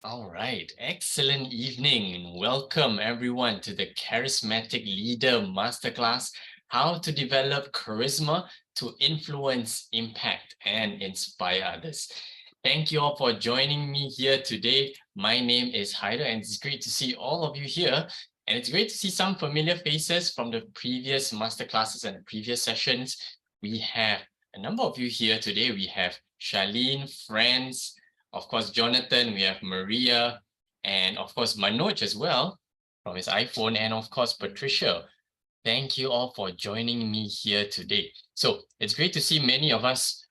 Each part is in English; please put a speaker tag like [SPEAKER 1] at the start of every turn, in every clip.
[SPEAKER 1] All right, excellent evening and welcome everyone to the Charismatic Leader Masterclass, how to develop charisma to influence, impact, and inspire others. Thank you all for joining me here today. My name is Haider and it's great to see all of you here. And it's great to see some familiar faces from the previous masterclasses and previous sessions. We have a number of you here today. We have Charlene, Franz, of course, Jonathan, we have Maria, and of course, Manoj as well from his iPhone, and of course, Patricia. Thank you all for joining me here today. So it's great to see many of us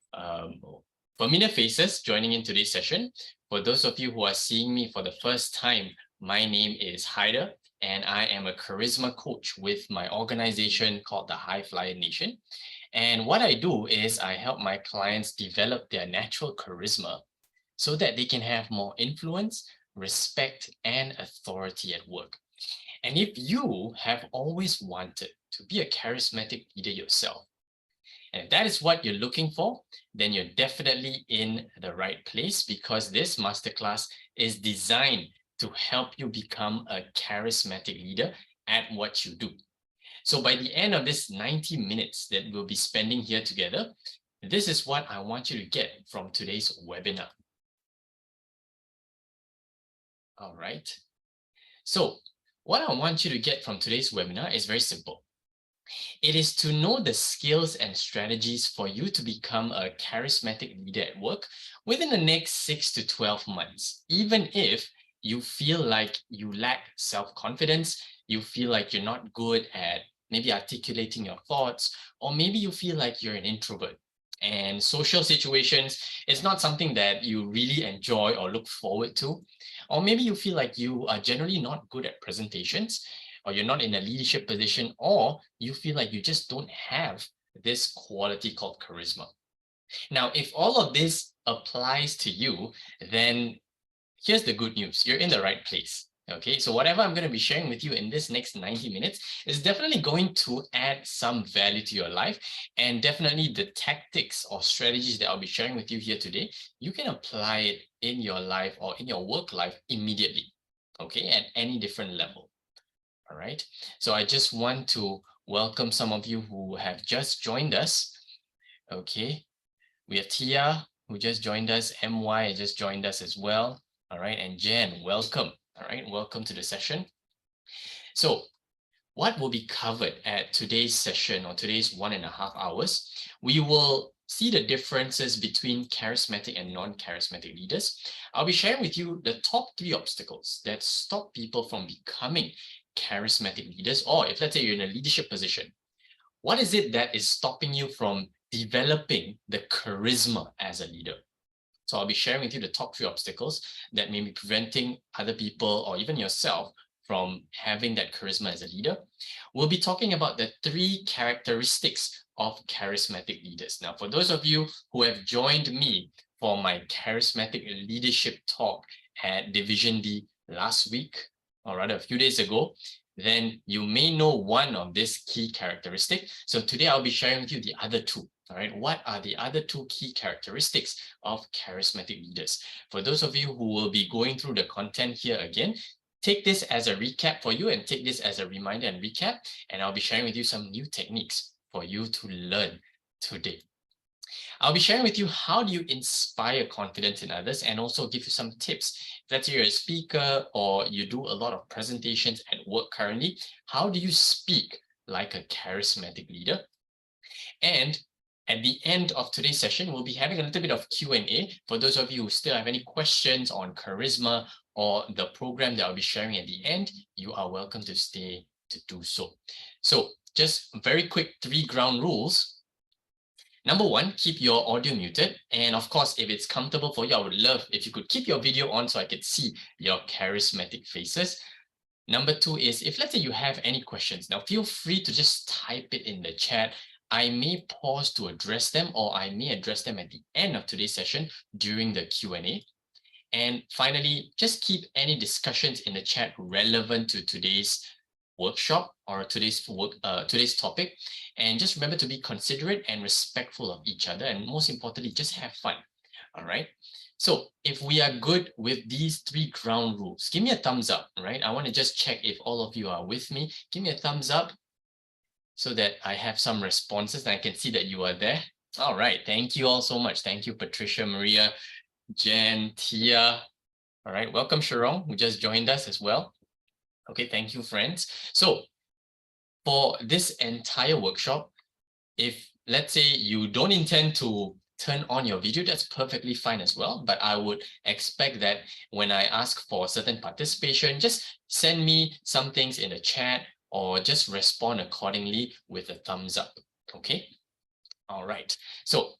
[SPEAKER 1] familiar faces joining in today's session. For those of you who are seeing me for the first time, my name is Haider, and I am a charisma coach with my organization called the High Flyer Nation. And what I do is I help my clients develop their natural charisma so that they can have more influence, respect, and authority at work. And if you have always wanted to be a charismatic leader yourself, and if that is what you're looking for, then you're definitely in the right place because this masterclass is designed to help you become a charismatic leader at what you do. So by the end of this 90 minutes that we'll be spending here together, this is what I want you to get from today's webinar. All right. So what I want you to get from today's webinar is very simple. It is to know the skills and strategies for you to become a charismatic leader at work within the next 6 to 12 months, even if you feel like you lack self-confidence, you feel like you're not good at maybe articulating your thoughts, or maybe you feel like you're an introvert. And social situations is not something that you really enjoy or look forward to. Or maybe you feel like you are generally not good at presentations, or you're not in a leadership position, or you feel like you just don't have this quality called charisma. Now, if all of this applies to you, then here's the good news. You're in the right place. Okay, so whatever I'm going to be sharing with you in this next 90 minutes is definitely going to add some value to your life. And definitely the tactics or strategies that I'll be sharing with you here today, you can apply it in your life or in your work life immediately, okay, at any different level. All right, so I just want to welcome some of you who have just joined us. Okay, we have Tia, who just joined us. MY just joined us as well. All right, and Jen, welcome. All right, welcome to the session. So what will be covered at today's session or today's 1.5 hours? We will see the differences between charismatic and non-charismatic leaders. I'll be sharing with you the top 3 obstacles that stop people from becoming charismatic leaders, or if let's say you're in a leadership position, what is it that is stopping you from developing the charisma as a leader? So I'll be sharing with you the top 3 obstacles that may be preventing other people or even yourself from having that charisma as a leader. We'll be talking about the 3 characteristics of charismatic leaders. Now, for those of you who have joined me for my charismatic leadership talk at Division D last week, or rather a few days ago, then you may know one of this key characteristic. So today I'll be sharing with you the other 2. All right, what are the other 2 key characteristics of charismatic leaders? For those of you who will be going through the content here again, take this as a recap for you and take this as a reminder and recap, and I'll be sharing with you some new techniques for you to learn today. I'll be sharing with you how do you inspire confidence in others and also give you some tips. If let's say you're a speaker or you do a lot of presentations at work currently, how do you speak like a charismatic leader? And at the end of today's session, we'll be having a little bit of Q&A. For those of you who still have any questions on charisma or the program that I'll be sharing at the end, you are welcome to stay to do so. So just very quick 3 ground rules. Number 1, keep your audio muted. And of course, if it's comfortable for you, I would love if you could keep your video on so I could see your charismatic faces. Number 2 is if let's say you have any questions, now feel free to just type it in the chat. I may pause to address them, or I may address them at the end of today's session during the Q&A. And finally, just keep any discussions in the chat relevant to today's workshop or today's topic. And just remember to be considerate and respectful of each other. And most importantly, just have fun. All right. So if we are good with these 3 ground rules, give me a thumbs up, right? I want to just check if all of you are with me. Give me a thumbs up so that I have some responses and I can see that you are there. All right. Thank you all so much. Thank you, Patricia, Maria, Jen, Tia. All right. Welcome, Sharong, who just joined us as well. Okay. Thank you, friends. So for this entire workshop, if let's say you don't intend to turn on your video, that's perfectly fine as well. But I would expect that when I ask for certain participation, just send me some things in the chat or just respond accordingly with a thumbs up. Okay. All right. So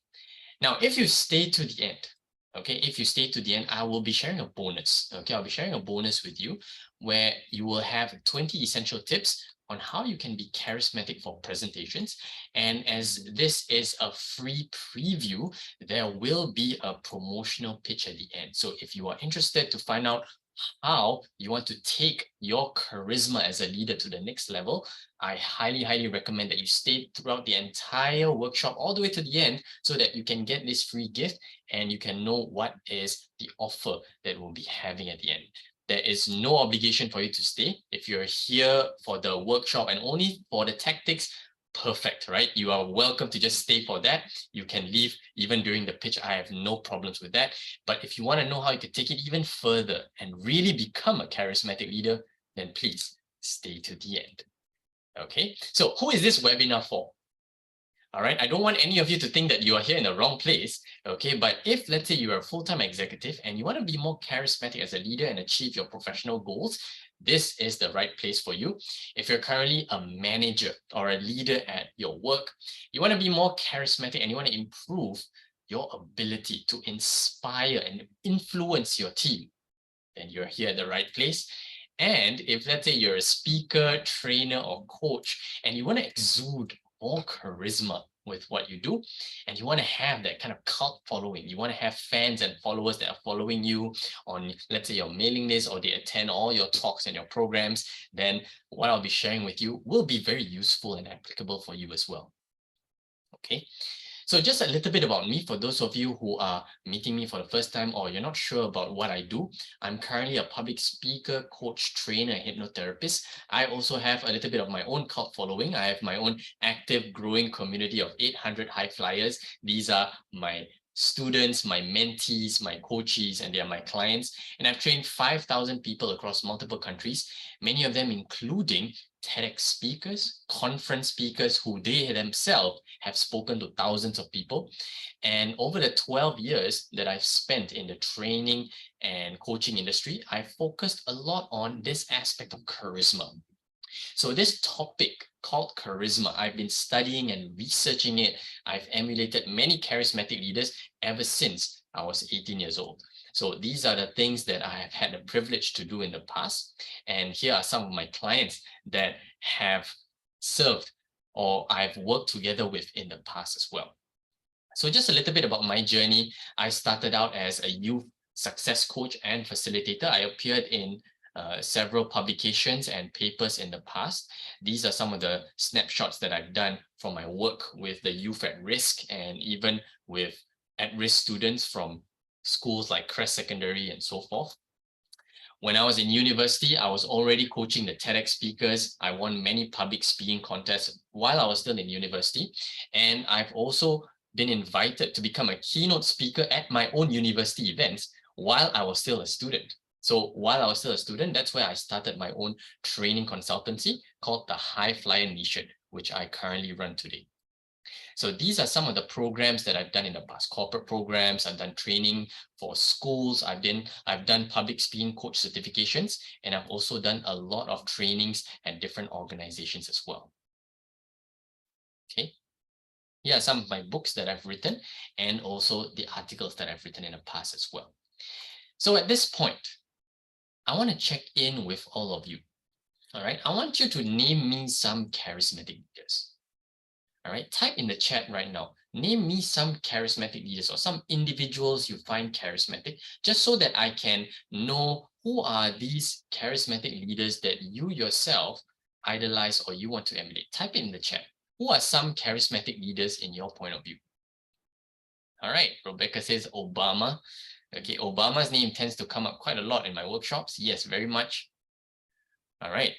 [SPEAKER 1] now if you stay to the end, okay, if you stay to the end, I will be sharing a bonus. Okay, I'll be sharing a bonus with you where you will have 20 essential tips on how you can be charismatic for presentations. And as this is a free preview, there will be a promotional pitch at the end. So if you are interested to find out how you want to take your charisma as a leader to the next level, I highly recommend that you stay throughout the entire workshop all the way to the end so that you can get this free gift and you can know what is the offer that we'll be having at the end. There is no obligation for you to stay. If you're here for the workshop and only for the tactics, perfect, right? You are welcome to just stay for that. You can leave even during the pitch. I have no problems with that. But if you want to know how you can take it even further and really become a charismatic leader, then please stay to the end. Okay, so who is this webinar for? All right, I don't want any of you to think that you are here in the wrong place. Okay, but if let's say you are a full-time executive and you want to be more charismatic as a leader and achieve your professional goals, this is the right place for you. If you're currently a manager or a leader at your work, you want to be more charismatic and you want to improve your ability to inspire and influence your team, then you're here at the right place. And if let's say you're a speaker, trainer, or coach, and you want to exude more charisma with what you do, and you want to have that kind of cult following, you want to have fans and followers that are following you on, let's say, your mailing list, or they attend all your talks and your programs, then what I'll be sharing with you will be very useful and applicable for you as well. Okay. So just a little bit about me for those of you who are meeting me for the first time or you're not sure about what I do. I'm currently a public speaker, coach, trainer, and hypnotherapist. I also have a little bit of my own cult following. I have my own active, growing community of 800 high flyers. These are my students, my mentees, my coaches, and they are my clients. And I've trained 5,000 people across multiple countries, many of them including TEDx speakers, conference speakers who they themselves have spoken to thousands of people. And over the 12 years that I've spent in the training and coaching industry, I've focused a lot on this aspect of charisma. So this topic called charisma, I've been studying and researching it. I've emulated many charismatic leaders ever since I was 18 years old. So these are the things that I have had the privilege to do in the past. And here are some of my clients that have served or I've worked together with in the past as well. So just a little bit about my journey. I started out as a youth success coach and facilitator. I appeared in several publications and papers in the past. These are some of the snapshots that I've done from my work with the youth at risk and even with at-risk students from schools like Crest Secondary and so forth. When I was in university, I was already coaching the TEDx speakers. I won many public speaking contests while I was still in university. And I've also been invited to become a keynote speaker at my own university events while I was still a student. So while I was still a student, that's where I started my own training consultancy called the High Flyer Nation, which I currently run today. So these are some of the programs that I've done in the past, corporate programs. I've done training for schools. I've done public speaking coach certifications, and I've also done a lot of trainings at different organizations as well. Okay. Here are some of my books that I've written and also the articles that I've written in the past as well. So at this point, I want to check in with all of you. All right. I want you to name me some charismatic leaders. All right, type in the chat right now. Name me some charismatic leaders or some individuals you find charismatic, just so that I can know who are these charismatic leaders that you yourself idolize or you want to emulate. Type it in the chat. Who are some charismatic leaders in your point of view? All right, Rebecca says Obama. Okay, Obama's name tends to come up quite a lot in my workshops. Yes, very much. All right,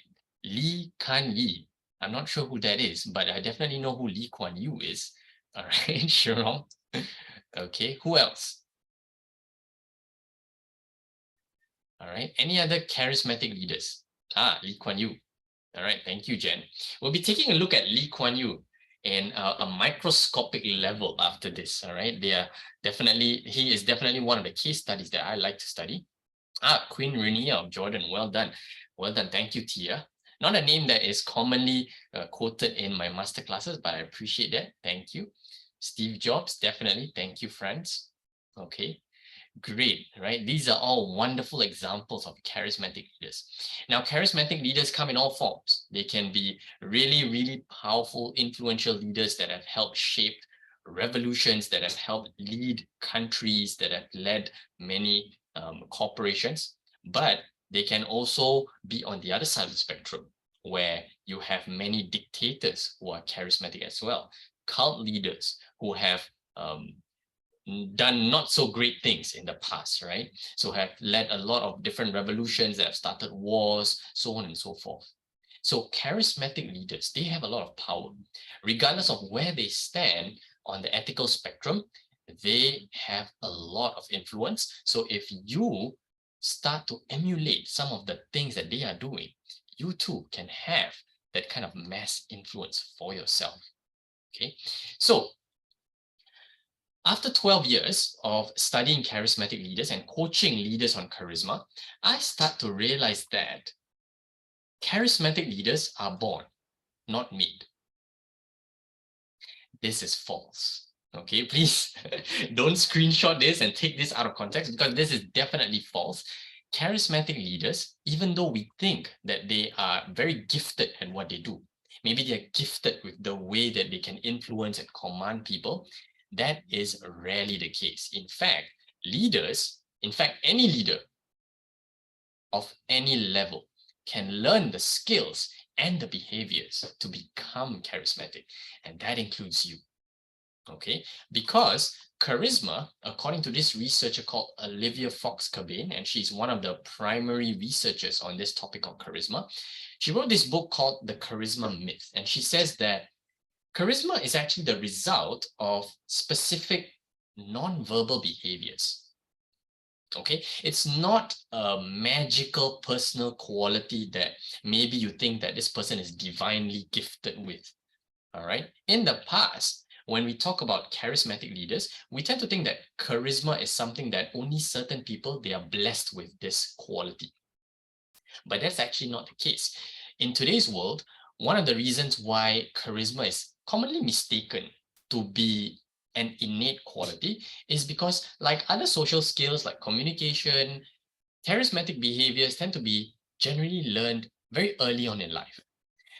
[SPEAKER 1] Lee Kuan Yew. I'm not sure who that is, but I definitely know who Lee Kuan Yew is. All right, Sharon. Okay, who else? All right, any other charismatic leaders? Lee Kuan Yew. All right, thank you, Jen. We'll be taking a look at Lee Kuan Yew in a microscopic level after this. All right, he is definitely one of the case studies that I like to study. Queen Rania of Jordan. Well done. Well done. Thank you, Tia. Not a name that is commonly quoted in my master classes, but I appreciate that. Thank you. Steve Jobs, definitely. Thank you, friends. Okay. Great, right? These are all wonderful examples of charismatic leaders. Now, charismatic leaders come in all forms. They can be really, really powerful, influential leaders that have helped shape revolutions, that have helped lead countries, that have led many corporations. But they can also be on the other side of the spectrum, where you have many dictators who are charismatic as well, cult leaders who have done not so great things in the past, right? So have led a lot of different revolutions that have started wars, so on and so forth. So charismatic leaders, they have a lot of power. Regardless of where they stand on the ethical spectrum, they have a lot of influence. So if you start to emulate some of the things that they are doing, you too can have that kind of mass influence for yourself. Okay, so after 12 years of studying charismatic leaders and coaching leaders on charisma, I start to realize that charismatic leaders are born, not made. This is false. Okay, please don't screenshot this and take this out of context, because this is definitely false. Charismatic leaders, even though we think that they are very gifted at what they do, maybe they're gifted with the way that they can influence and command people, that is rarely the case. In fact, any leader of any level can learn the skills and the behaviors to become charismatic, and that includes you. Okay, because charisma, according to this researcher called Olivia Fox-Cabane, and she's one of the primary researchers on this topic of charisma, she wrote this book called The Charisma Myth, and she says that charisma is actually the result of specific non-verbal behaviors. Okay, it's not a magical personal quality that maybe you think that this person is divinely gifted with. All right, in the past, when we talk about charismatic leaders, we tend to think that charisma is something that only certain people, they are blessed with this quality. But that's actually not the case. In today's world, one of the reasons why charisma is commonly mistaken to be an innate quality is because, like other social skills like communication, charismatic behaviors tend to be generally learned very early on in life.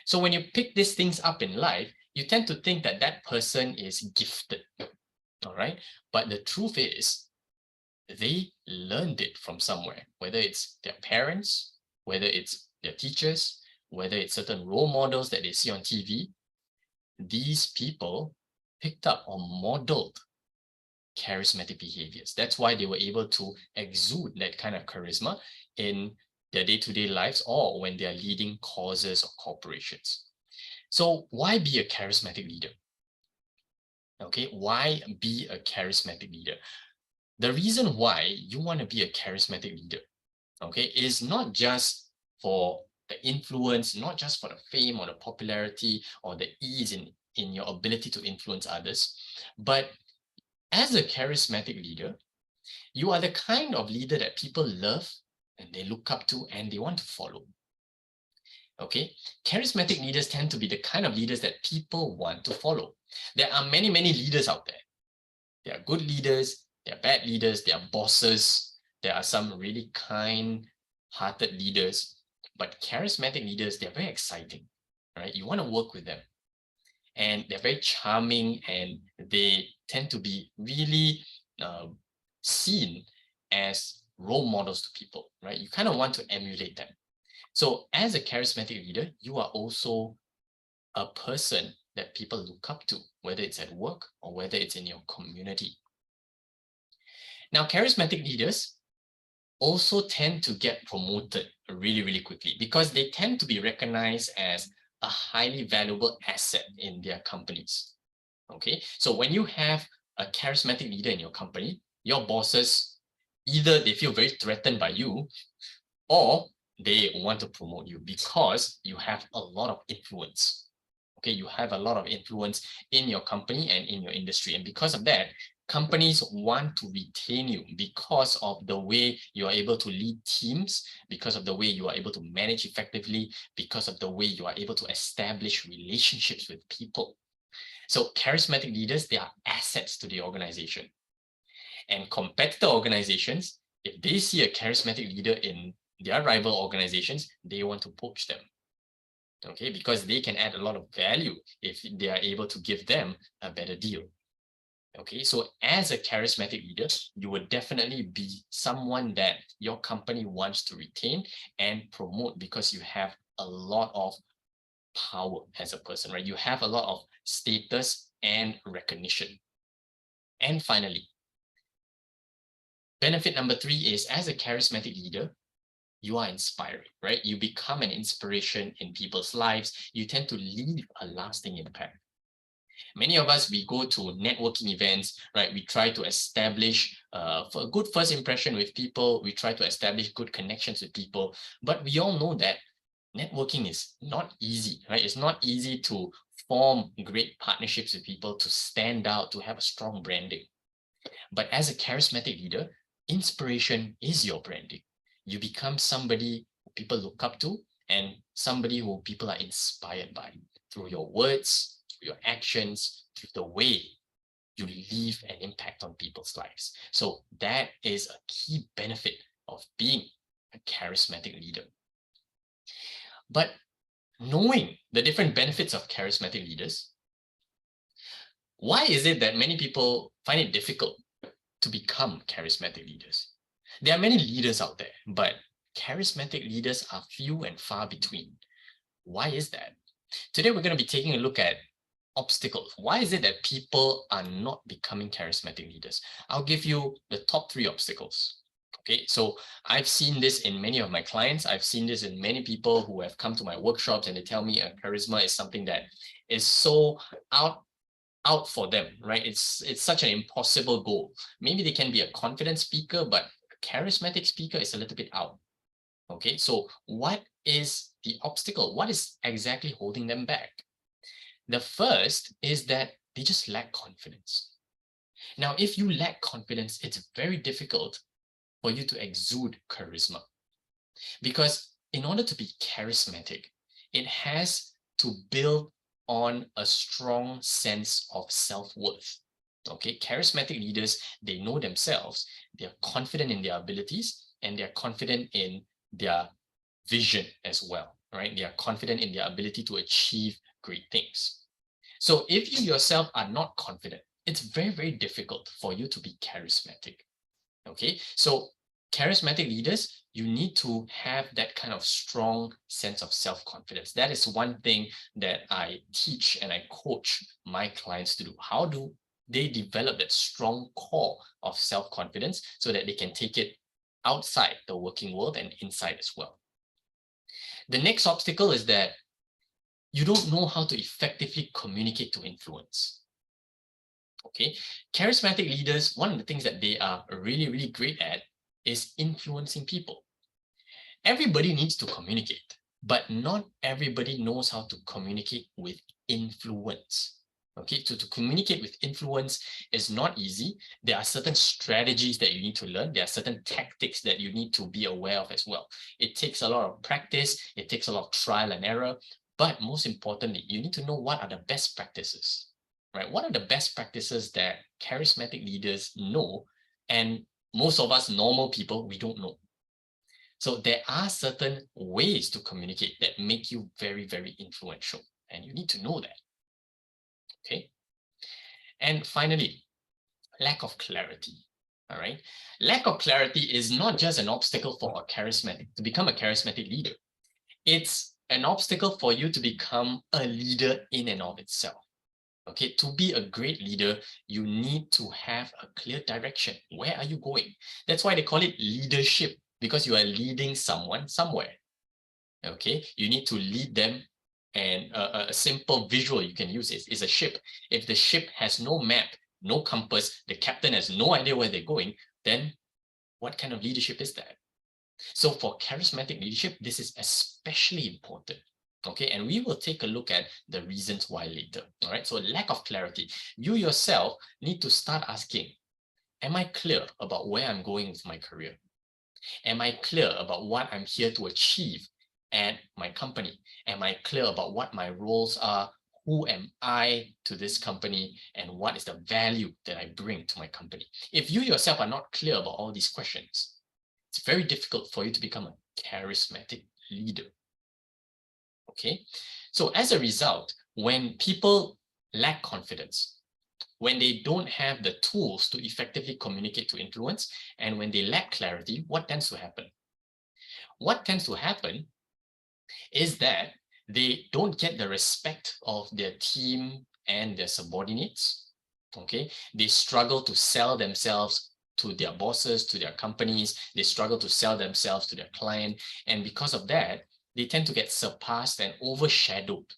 [SPEAKER 1] So when you pick these things up in life, you tend to think that that person is gifted, all right? But the truth is, they learned it from somewhere, whether it's their parents, whether it's their teachers, whether it's certain role models that they see on TV. These people picked up or modeled charismatic behaviors. That's why they were able to exude that kind of charisma in their day-to-day lives or when they are leading causes or corporations. So why be a charismatic leader? Okay, why be a charismatic leader? The reason why you want to be a charismatic leader, okay, is not just for the influence, not just for the fame or the popularity or the ease in your ability to influence others, but as a charismatic leader, you are the kind of leader that people love and they look up to and they want to follow. Okay, charismatic leaders tend to be the kind of leaders that people want to follow. There are many, many leaders out there. There are good leaders, there are bad leaders, there are bosses, there are some really kind-hearted leaders, but charismatic leaders, they're very exciting, right? You want to work with them. And they're very charming and they tend to be really seen as role models to people, right? You kind of want to emulate them. So as a charismatic leader, you are also a person that people look up to, whether it's at work or whether it's in your community. Now, charismatic leaders also tend to get promoted really, really quickly because they tend to be recognized as a highly valuable asset in their companies. Okay, so when you have a charismatic leader in your company, your bosses, either they feel very threatened by you or they want to promote you because you have a lot of influence. Okay, you have a lot of influence in your company and in your industry. And because of that, companies want to retain you because of the way you are able to lead teams, because of the way you are able to manage effectively, because of the way you are able to establish relationships with people. So charismatic leaders, they are assets to the organization. And competitor organizations, if they see a charismatic leader in their rival organizations, they want to poach them. Okay, because they can add a lot of value if they are able to give them a better deal. Okay, so as a charismatic leader, you would definitely be someone that your company wants to retain and promote because you have a lot of power as a person, right? You have a lot of status and recognition. And finally, benefit number 3 is as a charismatic leader, you are inspiring, right? You become an inspiration in people's lives. You tend to leave a lasting impact. Many of us, we go to networking events, right? We try to establish for a good first impression with people. We try to establish good connections with people. But we all know that networking is not easy, right? It's not easy to form great partnerships with people, to stand out, to have a strong branding. But as a charismatic leader, inspiration is your branding. You become somebody who people look up to and somebody who people are inspired by through your words, through your actions, through the way you leave an impact on people's lives. So that is a key benefit of being a charismatic leader. But knowing the different benefits of charismatic leaders, why is it that many people find it difficult to become charismatic leaders? There are many leaders out there, but charismatic leaders are few and far between. Why is that? Today, we're going to be taking a look at obstacles. Why is it that people are not becoming charismatic leaders? I'll give you the top 3 obstacles. Okay, so I've seen this in many of my clients. I've seen this in many people who have come to my workshops and they tell me charisma is something that is so out for them, right? It's such an impossible goal. Maybe they can be a confident speaker, but a charismatic speaker is a little bit out. Okay, so what is the obstacle? What is exactly holding them back? The first is that they just lack confidence. Now, if you lack confidence, it's very difficult for you to exude charisma. Because in order to be charismatic, it has to build on a strong sense of self-worth. Okay, charismatic leaders, they know themselves, they're confident in their abilities, and they're confident in their vision as well, right? They are confident in their ability to achieve great things. So if you yourself are not confident, it's very, very difficult for you to be charismatic. Okay, so charismatic leaders, you need to have that kind of strong sense of self-confidence. That is one thing that I teach and I coach my clients to do. How do they develop that strong core of self-confidence so that they can take it outside the working world and inside as well? The next obstacle is that you don't know how to effectively communicate to influence. Okay, charismatic leaders, one of the things that they are really, really great at is influencing people. Everybody needs to communicate, but not everybody knows how to communicate with influence. Okay, so to communicate with influence is not easy. There are certain strategies that you need to learn. There are certain tactics that you need to be aware of as well. It takes a lot of practice. It takes a lot of trial and error. But most importantly, you need to know what are the best practices, right? What are the best practices that charismatic leaders know and most of us normal people, we don't know. So there are certain ways to communicate that make you very, very influential, and you need to know that. Okay. And finally, lack of clarity. All right. Lack of clarity is not just an obstacle for to become a charismatic leader. It's an obstacle for you to become a leader in and of itself. Okay, to be a great leader, you need to have a clear direction. Where are you going? That's why they call it leadership, because you are leading someone somewhere. Okay, you need to lead them, and a simple visual you can use is a ship. If the ship has no map, no compass, the captain has no idea where they're going, then what kind of leadership is that? So for charismatic leadership, this is especially important. Okay, and we will take a look at the reasons why later. All right, so lack of clarity. You yourself need to start asking, am I clear about where I'm going with my career? Am I clear about what I'm here to achieve at my company? Am I clear about what my roles are? Who am I to this company? And what is the value that I bring to my company? If you yourself are not clear about all these questions, it's very difficult for you to become a charismatic leader. Okay, so as a result, when people lack confidence, when they don't have the tools to effectively communicate to influence, and when they lack clarity, what tends to happen? What tends to happen is that they don't get the respect of their team and their subordinates. Okay, they struggle to sell themselves to their bosses, to their companies. They struggle to sell themselves to their client, and because of that, they tend to get surpassed and overshadowed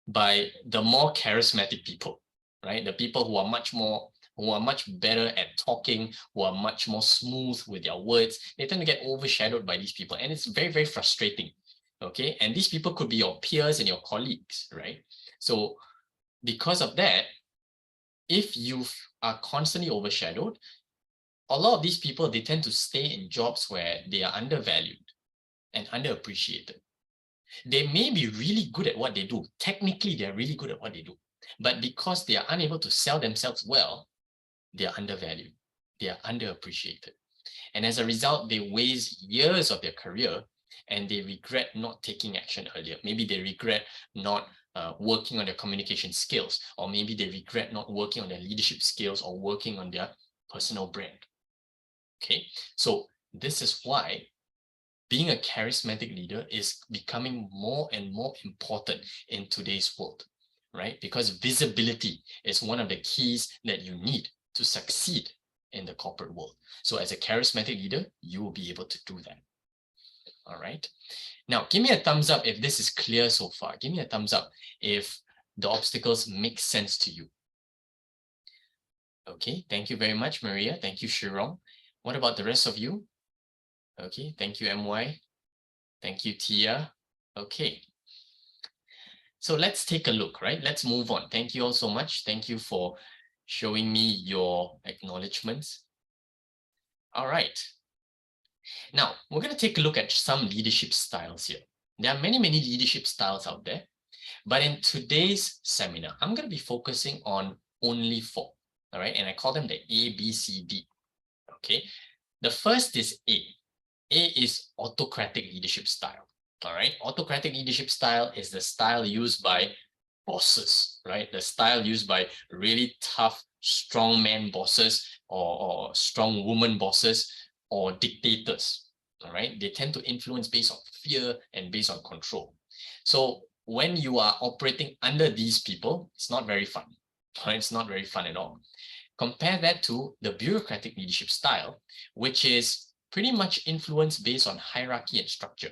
[SPEAKER 1] by the more charismatic people, right? The people who are much better at talking, who are much more smooth with their words. They tend to get overshadowed by these people, and it's very, very frustrating. Okay, and these people could be your peers and your colleagues, right? So because of that, if you are constantly overshadowed, a lot of these people, they tend to stay in jobs where they are undervalued and underappreciated. They may be really good at what they do. Technically, they're really good at what they do. But because they are unable to sell themselves well, they are undervalued. They are underappreciated. And as a result, they waste years of their career and they regret not taking action earlier. Maybe they regret not working on their communication skills, or maybe they regret not working on their leadership skills or working on their personal brand. Okay, so this is why being a charismatic leader is becoming more and more important in today's world, right? Because visibility is one of the keys that you need to succeed in the corporate world. So as a charismatic leader, you will be able to do that. All right. Now, give me a thumbs up if this is clear so far. Give me a thumbs up if the obstacles make sense to you. Okay, thank you very much, Maria. Thank you, Shirong. What about the rest of you? Okay, thank you, MY. Thank you, Tia. Okay. So let's take a look, right? Let's move on. Thank you all so much. Thank you for showing me your acknowledgements. All right. Now, we're going to take a look at some leadership styles here. There are many, many leadership styles out there. But in today's seminar, I'm going to be focusing on only 4. All right. And I call them the A, B, C, D. Okay. The first is A. A is autocratic leadership style. All right. Autocratic leadership style is the style used by bosses, right? The style used by really tough, strong man bosses or strong woman bosses or dictators. All right. They tend to influence based on fear and based on control. So when you are operating under these people, it's not very fun. Right? It's not very fun at all. Compare that to the bureaucratic leadership style, which is pretty much influenced based on hierarchy and structure.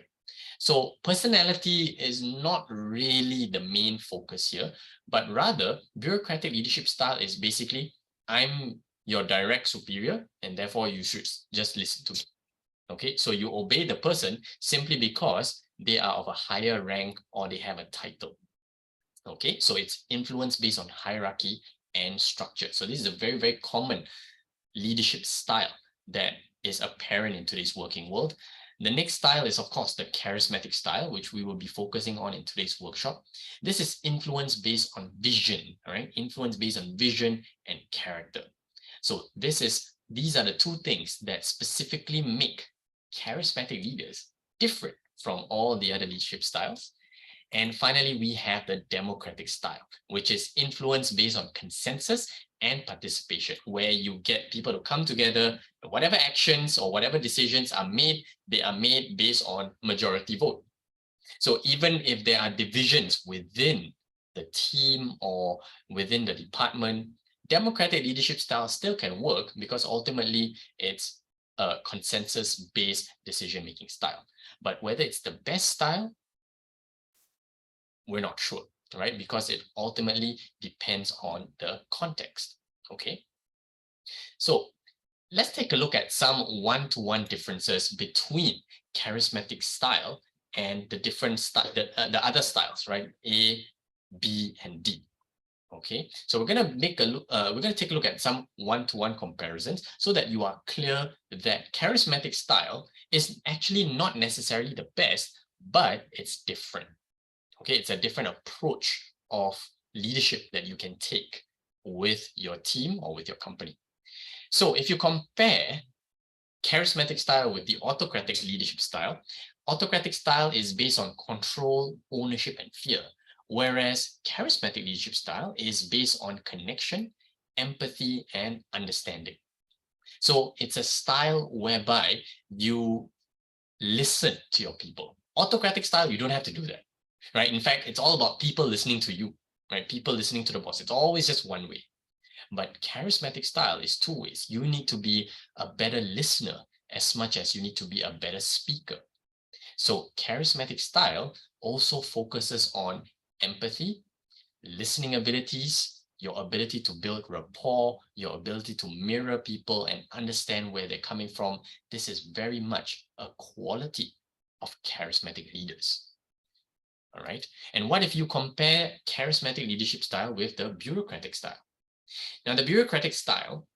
[SPEAKER 1] So personality is not really the main focus here, but rather bureaucratic leadership style is basically, I'm your direct superior and therefore you should just listen to me. Okay, so you obey the person simply because they are of a higher rank or they have a title. Okay, so it's influence based on hierarchy and structure. So this is a very, very common leadership style that is apparent in today's working world. The next style is, of course, the charismatic style, which we will be focusing on in today's workshop. This is influence based on vision, right? Influence based on vision and character. So these are the 2 things that specifically make charismatic leaders different from all the other leadership styles. And finally, we have the democratic style, which is influence based on consensus and participation, where you get people to come together, whatever actions or whatever decisions are made, they are made based on majority vote. So even if there are divisions within the team or within the department, democratic leadership style still can work because ultimately it's a consensus-based decision-making style. But whether it's the best style, we're not sure, right? Because it ultimately depends on the context, okay? So let's take a look at some one-to-one differences between charismatic style and the different the other styles, right? A, B, and D. Okay, so we're gonna make a look. We're gonna take a look at some one-to-one comparisons so that you are clear that charismatic style is actually not necessarily the best, but it's different. Okay, it's a different approach of leadership that you can take with your team or with your company. So if you compare charismatic style with the autocratic leadership style, autocratic style is based on control, ownership, and fear, whereas charismatic leadership style is based on connection, empathy, and understanding. So it's a style whereby you listen to your people. Autocratic style, you don't have to do that, right? In fact, it's all about people listening to you, right? People listening to the boss. It's always just one way. But charismatic style is two ways. You need to be a better listener as much as you need to be a better speaker. So charismatic style also focuses on empathy, listening abilities, your ability to build rapport, your ability to mirror people and understand where they're coming from. This is very much a quality of charismatic leaders. All right. And what if you compare charismatic leadership style with the bureaucratic style? Now, the bureaucratic style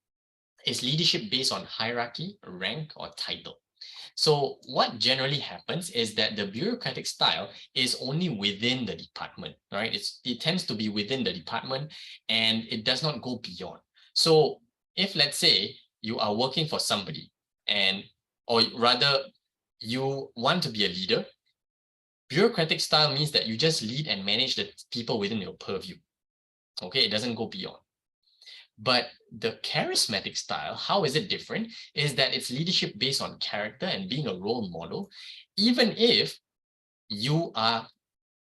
[SPEAKER 1] is leadership based on hierarchy, rank, or title. So what generally happens is that the bureaucratic style is only within the department, right? It tends to be within the department and it does not go beyond. So if, let's say, you are working for somebody or rather you want to be a leader, bureaucratic style means that you just lead and manage the people within your purview. Okay, it doesn't go beyond. But the charismatic style, how is it different? Is that it's leadership based on character and being a role model, even if you are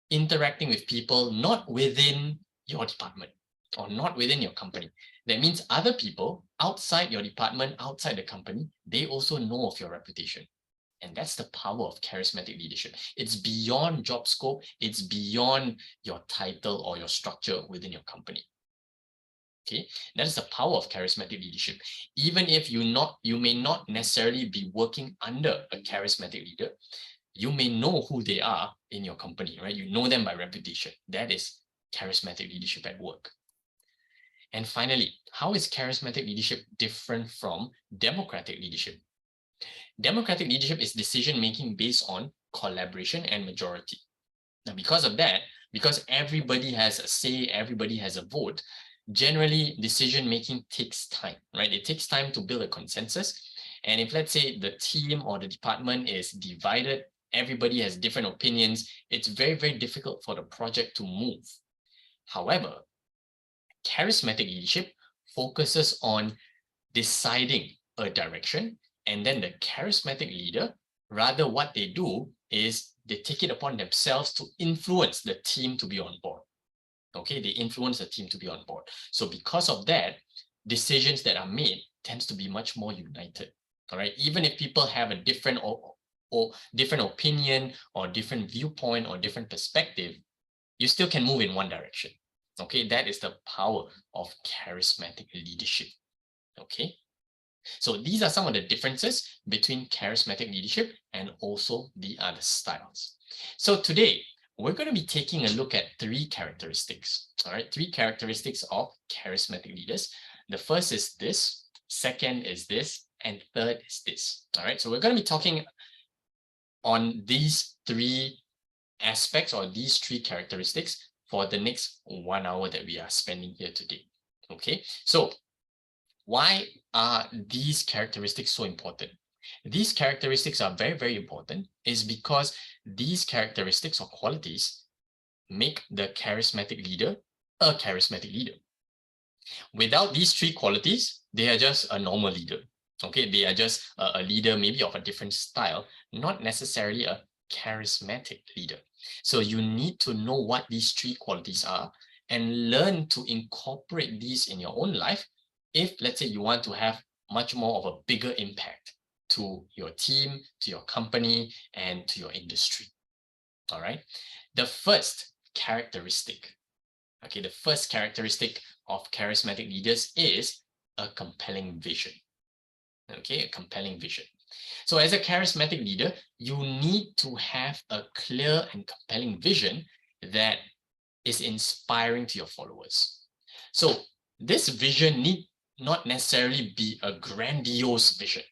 [SPEAKER 1] interacting with people not within your department or not within your company. That means other people outside your department, outside the company, they also know of your reputation. And that's the power of charismatic leadership. It's beyond job scope. It's beyond your title or your structure within your company. Okay, that is the power of charismatic leadership. Even if you may not necessarily be working under a charismatic leader, you may know who they are in your company, right? You know them by reputation. That is charismatic leadership at work. And finally, how is charismatic leadership different from democratic leadership? Democratic leadership is decision-making based on collaboration and majority. Now, because of that, because everybody has a say, everybody has a vote, generally decision-making takes time, right? It takes time to build a consensus. And if, let's say, the team or the department is divided, everybody has different opinions, it's very, very difficult for the project to move. However, charismatic leadership focuses on deciding a direction, and then the charismatic leader, rather what they do is they take it upon themselves to influence the team to be on board. Okay, they influence the team to be on board. So because of that, decisions that are made tends to be much more united. All right, even if people have a different or different opinion or different viewpoint or different perspective, you still can move in one direction. Okay, that is the power of charismatic leadership. Okay, so these are some of the differences between charismatic leadership and also the other styles. So today, we're going to be taking a look at three characteristics. All right, three characteristics of charismatic leaders. The first is this, second is this, and third is this. All right, so we're going to be talking on these three aspects or these three characteristics for the next 1 hour that we are spending here today. Okay, so why are these characteristics so important? These characteristics are very, very important is because these characteristics or qualities make the charismatic leader a charismatic leader. Without these three qualities, they are just a normal leader. Okay, they are just a leader maybe of a different style, not necessarily a charismatic leader. So you need to know what these three qualities are and learn to incorporate these in your own life if, let's say, you want to have much more of a bigger impact to your team, to your company, and to your industry. All right. The first characteristic, okay, the first characteristic of charismatic leaders is a compelling vision. Okay, a compelling vision. So as a charismatic leader, you need to have a clear and compelling vision that is inspiring to your followers. So this vision need not necessarily be a grandiose vision,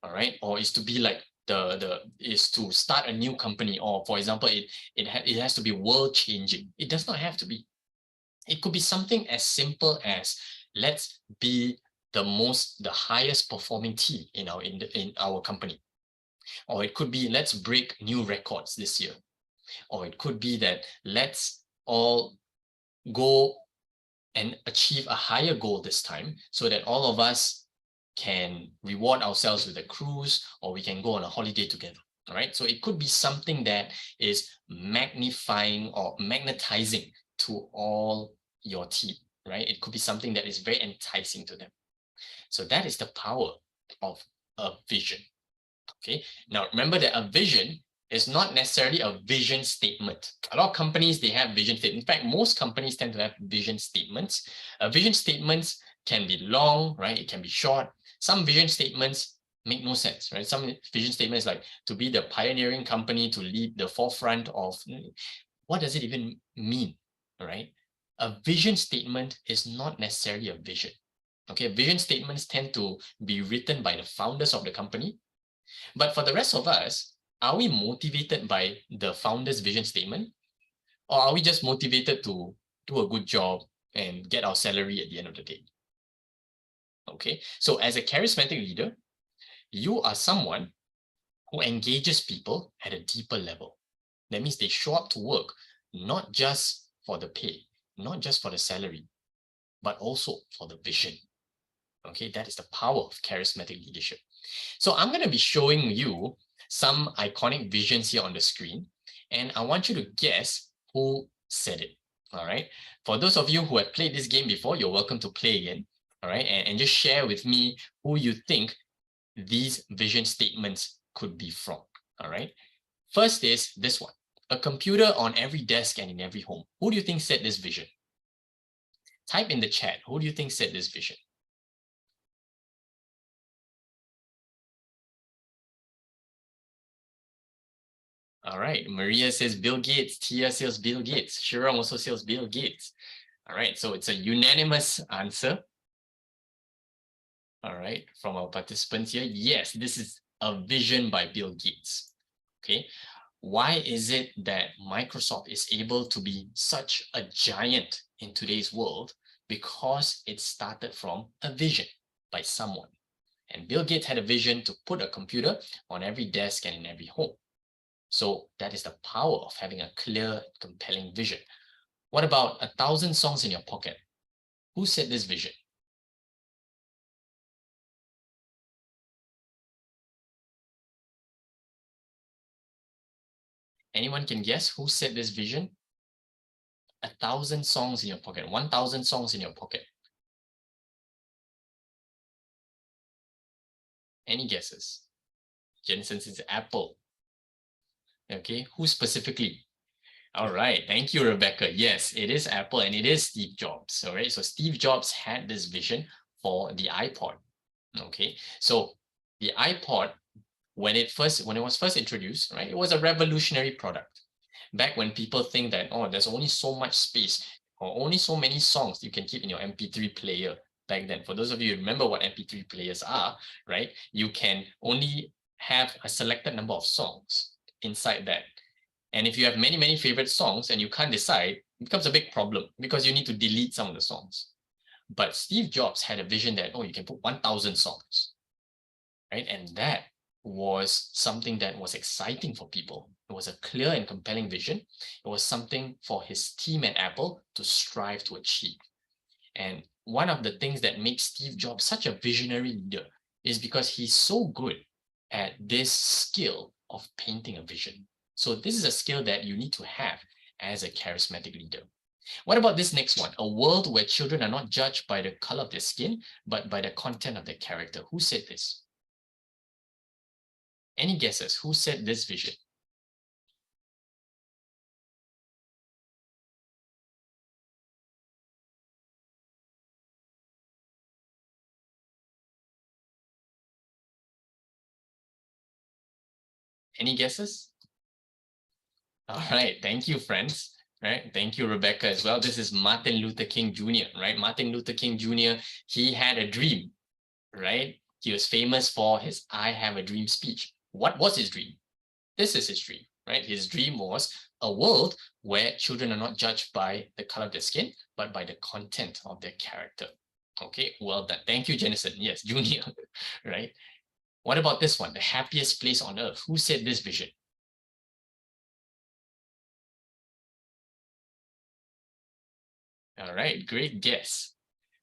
[SPEAKER 1] all right, or is to be like is to start a new company, or for example, it has to be world changing. It does not have to be. It could be something as simple as, let's be the highest performing team in our company, or it could be, let's break new records this year, or it could be that let's all go and achieve a higher goal this time, so that all of us can reward ourselves with a cruise, or we can go on a holiday together. All right. So it could be something that is magnifying or magnetizing to all your team, right? It could be something that is very enticing to them. So that is the power of a vision. Okay. Now remember that a vision is not necessarily a vision statement. A lot of companies, they have vision statements. In fact, most companies tend to have vision statements. Vision statements can be long, right? It can be short. Some vision statements make no sense, right? Some vision statements like to be the pioneering company, to lead the forefront of, what does it even mean, right? A vision statement is not necessarily a vision. Okay, vision statements tend to be written by the founders of the company. But for the rest of us, are we motivated by the founder's vision statement? Or are we just motivated to do a good job and get our salary at the end of the day? Okay, so as a charismatic leader, you are someone who engages people at a deeper level. That means they show up to work not just for the pay, not just for the salary, but also for the vision. Okay, that is the power of charismatic leadership. So I'm going to be showing you some iconic visions here on the screen, and I want you to guess who said it. All right. For those of you who have played this game before, you're welcome to play again. All right. And just share with me who you think these vision statements could be from. All right. First is this one: a computer on every desk and in every home. Who do you think said this vision? Type in the chat. Who do you think said this vision? All right, Maria says Bill Gates. Tia says Bill Gates. Shirang also says Bill Gates. All right, so it's a unanimous answer. All right, from our participants here. Yes, this is a vision by Bill Gates. Okay, why is it that Microsoft is able to be such a giant in today's world? Because it started from a vision by someone. And Bill Gates had a vision to put a computer on every desk and in every home. So that is the power of having a clear, compelling vision. What about 1,000 songs in your pocket? Who said this vision? Anyone can guess who said this vision? 1,000 songs in your pocket, 1,000 songs in your pocket. Any guesses? Jensen says Apple. Okay, who specifically? All right, thank you, Rebecca. Yes, it is Apple and it is Steve Jobs. All right, so Steve Jobs had this vision for the iPod. Okay, so the iPod, when it was first introduced, right, it was a revolutionary product. Back when people think that, oh, there's only so much space or only so many songs you can keep in your MP3 player. Back then, for those of you who remember what MP3 players are, right, you can only have a selected number of songs inside that. And if you have many, many favorite songs and you can't decide, it becomes a big problem because you need to delete some of the songs. But Steve Jobs had a vision that, oh, you can put 1,000 songs, right? And that was something that was exciting for people. It was a clear and compelling vision. It was something for his team at Apple to strive to achieve. And one of the things that makes Steve Jobs such a visionary leader is because he's so good at this skill of painting a vision. So this is a skill that you need to have as a charismatic leader. What about this next one? A world where children are not judged by the color of their skin, but by the content of their character. Who said this? Any guesses? Who said this vision? Any guesses? All right, thank you, friends. Right, thank you, Rebecca, as well. This is Martin Luther King Jr., right? Martin Luther King Jr., he had a dream, right? He was famous for his I Have a Dream speech. What was his dream? This is his dream, right? His dream was a world where children are not judged by the color of their skin, but by the content of their character. Okay, well done. Thank you, Jennison. Yes, Junior, right? What about this one? The happiest place on earth. Who said this vision? All right, great guess.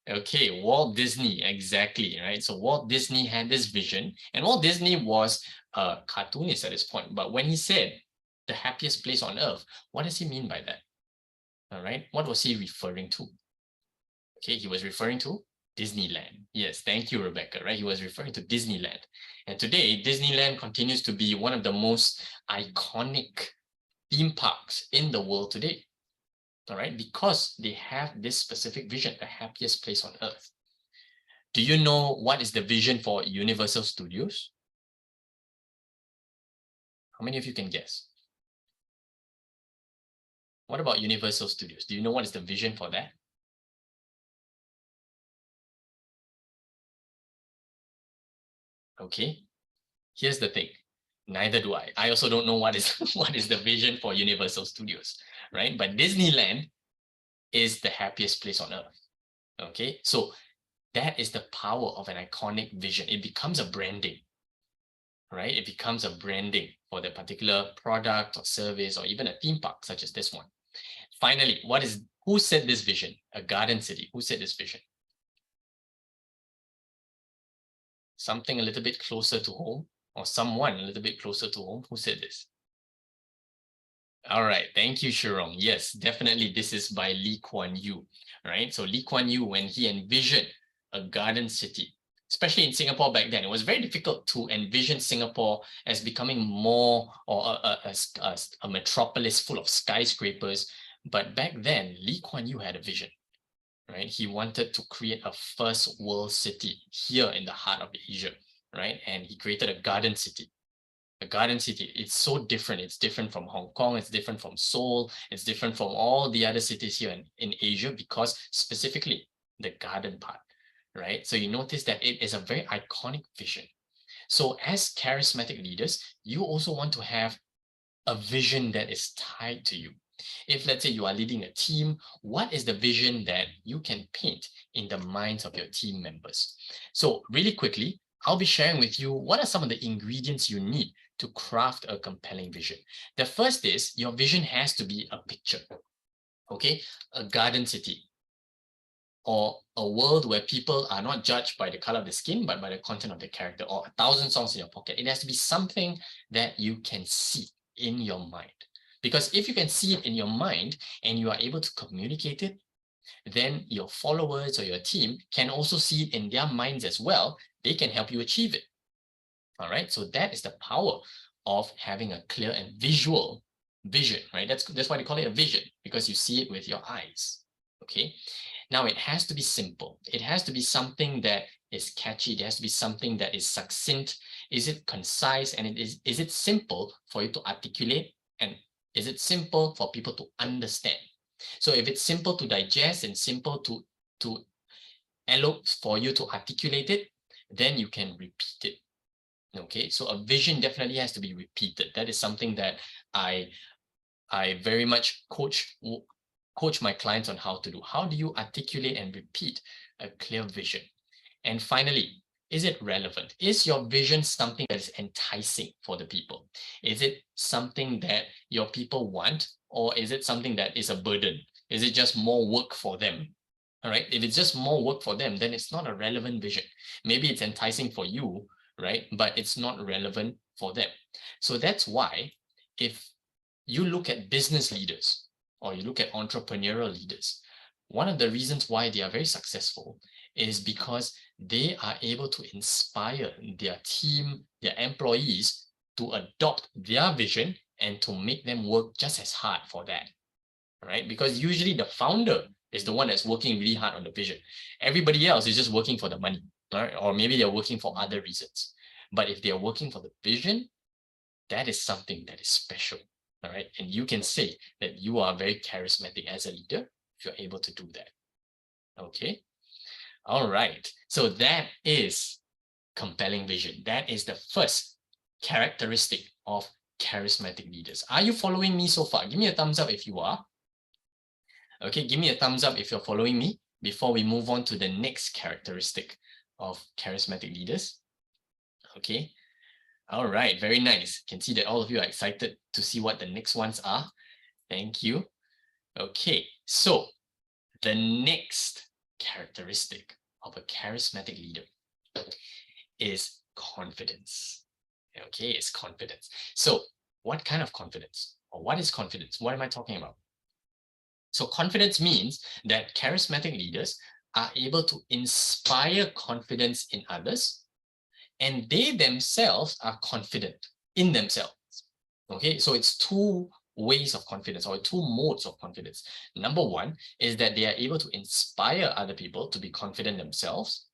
[SPEAKER 1] Okay, Walt Disney, exactly, right? So Walt Disney had this vision, and Walt Disney was a cartoonist at this point. But when he said the happiest place on earth, what does he mean by that? All right, what was he referring to? Okay, he was referring to Disneyland. Yes, thank you, Rebecca, right? He was referring to Disneyland. And today, Disneyland continues to be one of the most iconic theme parks in the world today. All right, because they have this specific vision, the happiest place on earth. Do you know what is the vision for Universal Studios? How many of you can guess? What about Universal Studios? Do you know what is the vision for that? Okay, here's the thing. Neither do I. I also don't know what is what is the vision for Universal Studios, right? But Disneyland is the happiest place on earth. Okay, so that is the power of an iconic vision. It becomes a branding, right? It becomes a branding for the particular product or service or even a theme park such as this one. Finally, who said this vision? A garden city. Who said this vision? Something a little bit closer to home, or someone a little bit closer to home. Who said this? All right, thank you, Shirong. Yes, definitely this is by Lee Kuan Yew, right? So Lee Kuan Yew, when he envisioned a garden city, especially in Singapore back then, it was very difficult to envision Singapore as becoming more or a metropolis full of skyscrapers. But back then, Lee Kuan Yew had a vision, right? He wanted to create a first world city here in the heart of Asia, right? And he created a garden city. A garden city, it's so different. It's different from Hong Kong, it's different from Seoul, it's different from all the other cities here in Asia because specifically the garden part, right? So you notice that it is a very iconic vision. So as charismatic leaders, you also want to have a vision that is tied to you. If let's say you are leading a team, what is the vision that you can paint in the minds of your team members? So really quickly, I'll be sharing with you what are some of the ingredients you need to craft a compelling vision. The first is your vision has to be a picture, okay? A garden city or a world where people are not judged by the color of the skin, but by the content of the character, or 1,000 songs in your pocket. It has to be something that you can see in your mind. Because if you can see it in your mind and you are able to communicate it, then your followers or your team can also see it in their minds as well. They can help you achieve it. All right, so that is the power of having a clear and visual vision, right? That's why they call it a vision, because you see it with your eyes. Okay, now it has to be simple. It has to be something that is catchy. It has to be something that is succinct. Is it concise? And is it simple for you to articulate? And is it simple for people to understand? So if it's simple to digest and simple to for you to articulate it, then you can repeat it. Okay, so a vision definitely has to be repeated. That is something that I very much coach my clients on how to do. How do you articulate and repeat a clear vision? And finally, is it relevant? Is your vision something that is enticing for the people? Is it something that your people want, or is it something that is a burden? Is it just more work for them? All right, if it's just more work for them, then it's not a relevant vision. Maybe it's enticing for you, right? But it's not relevant for them. So that's why if you look at business leaders, or you look at entrepreneurial leaders, one of the reasons why they are very successful is because they are able to inspire their team, their employees to adopt their vision and to make them work just as hard for that, right? Because usually the founder is the one that's working really hard on the vision. Everybody else is just working for the money, right? Or maybe they're working for other reasons. But if they're working for the vision, that is something that is special, all right? And you can say that you are very charismatic as a leader if you're able to do that, okay? All right, so that is compelling vision. That is the first characteristic of charismatic leaders. Are you following me so far? Give me a thumbs up if you are. Okay, give me a thumbs up if you're following me before we move on to the next characteristic of charismatic leaders. Okay, all right, very nice. Can see that all of you are excited to see what the next ones are. Thank you. Okay, so the next characteristic of a charismatic leader is confidence. Okay, it's confidence. So what kind of confidence? Or what is confidence? What am I talking about? So confidence means that charismatic leaders are able to inspire confidence in others, and they themselves are confident in themselves. Okay, so it's two ways of confidence, or two modes of confidence. Number one is that they are able to inspire other people to be confident themselves,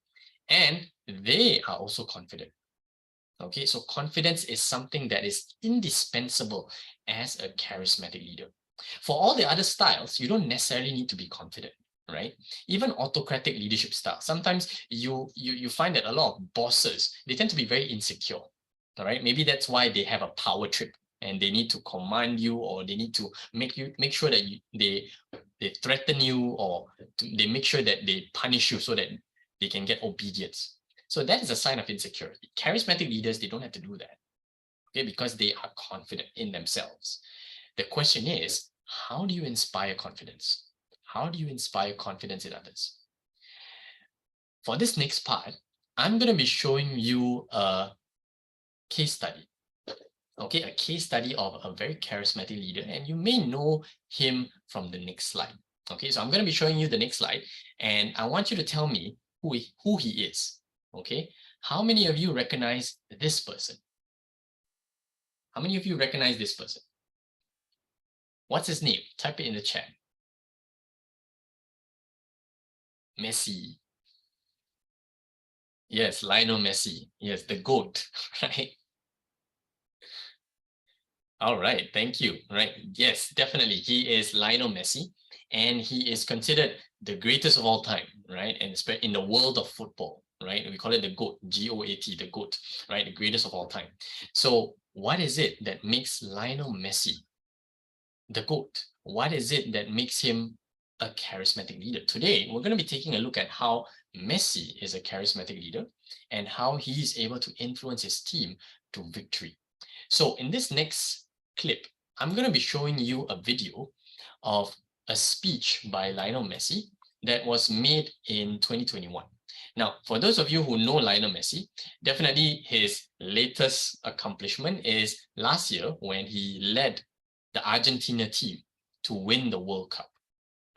[SPEAKER 1] and they are also confident. Okay, so confidence is something that is indispensable as a charismatic leader. For all the other styles, you don't necessarily need to be confident, right? Even autocratic leadership styles, sometimes you find that a lot of bosses, they tend to be very insecure, all right? Maybe that's why they have a power trip and they need to command you, or they need to make sure that they threaten you, or they make sure that they punish you so that they can get obedience. So that is a sign of insecurity. Charismatic leaders, they don't have to do that, okay, because they are confident in themselves. The question is, how do you inspire confidence? How do you inspire confidence in others? For this next part, I'm going to be showing you a case study. Okay, a case study of a very charismatic leader, and you may know him from the next slide. Okay, so I'm going to be showing you the next slide, and I want you to tell me who he is. Okay, how many of you recognize this person? How many of you recognize this person? What's his name? Type it in the chat. Messi. Yes, Lionel Messi. Yes, the GOAT, right? All right, thank you. Right, yes, definitely. He is Lionel Messi, and he is considered the greatest of all time, right? And in the world of football, right? We call it the GOAT, G-O-A-T, the GOAT, right? The greatest of all time. So what is it that makes Lionel Messi the GOAT? What is it that makes him a charismatic leader? Today, we're going to be taking a look at how Messi is a charismatic leader and how he's able to influence his team to victory. So in this next clip, I'm going to be showing you a video of a speech by Lionel Messi that was made in 2021. Now, for those of you who know Lionel Messi, definitely his latest accomplishment is last year when he led the Argentina team to win the World Cup.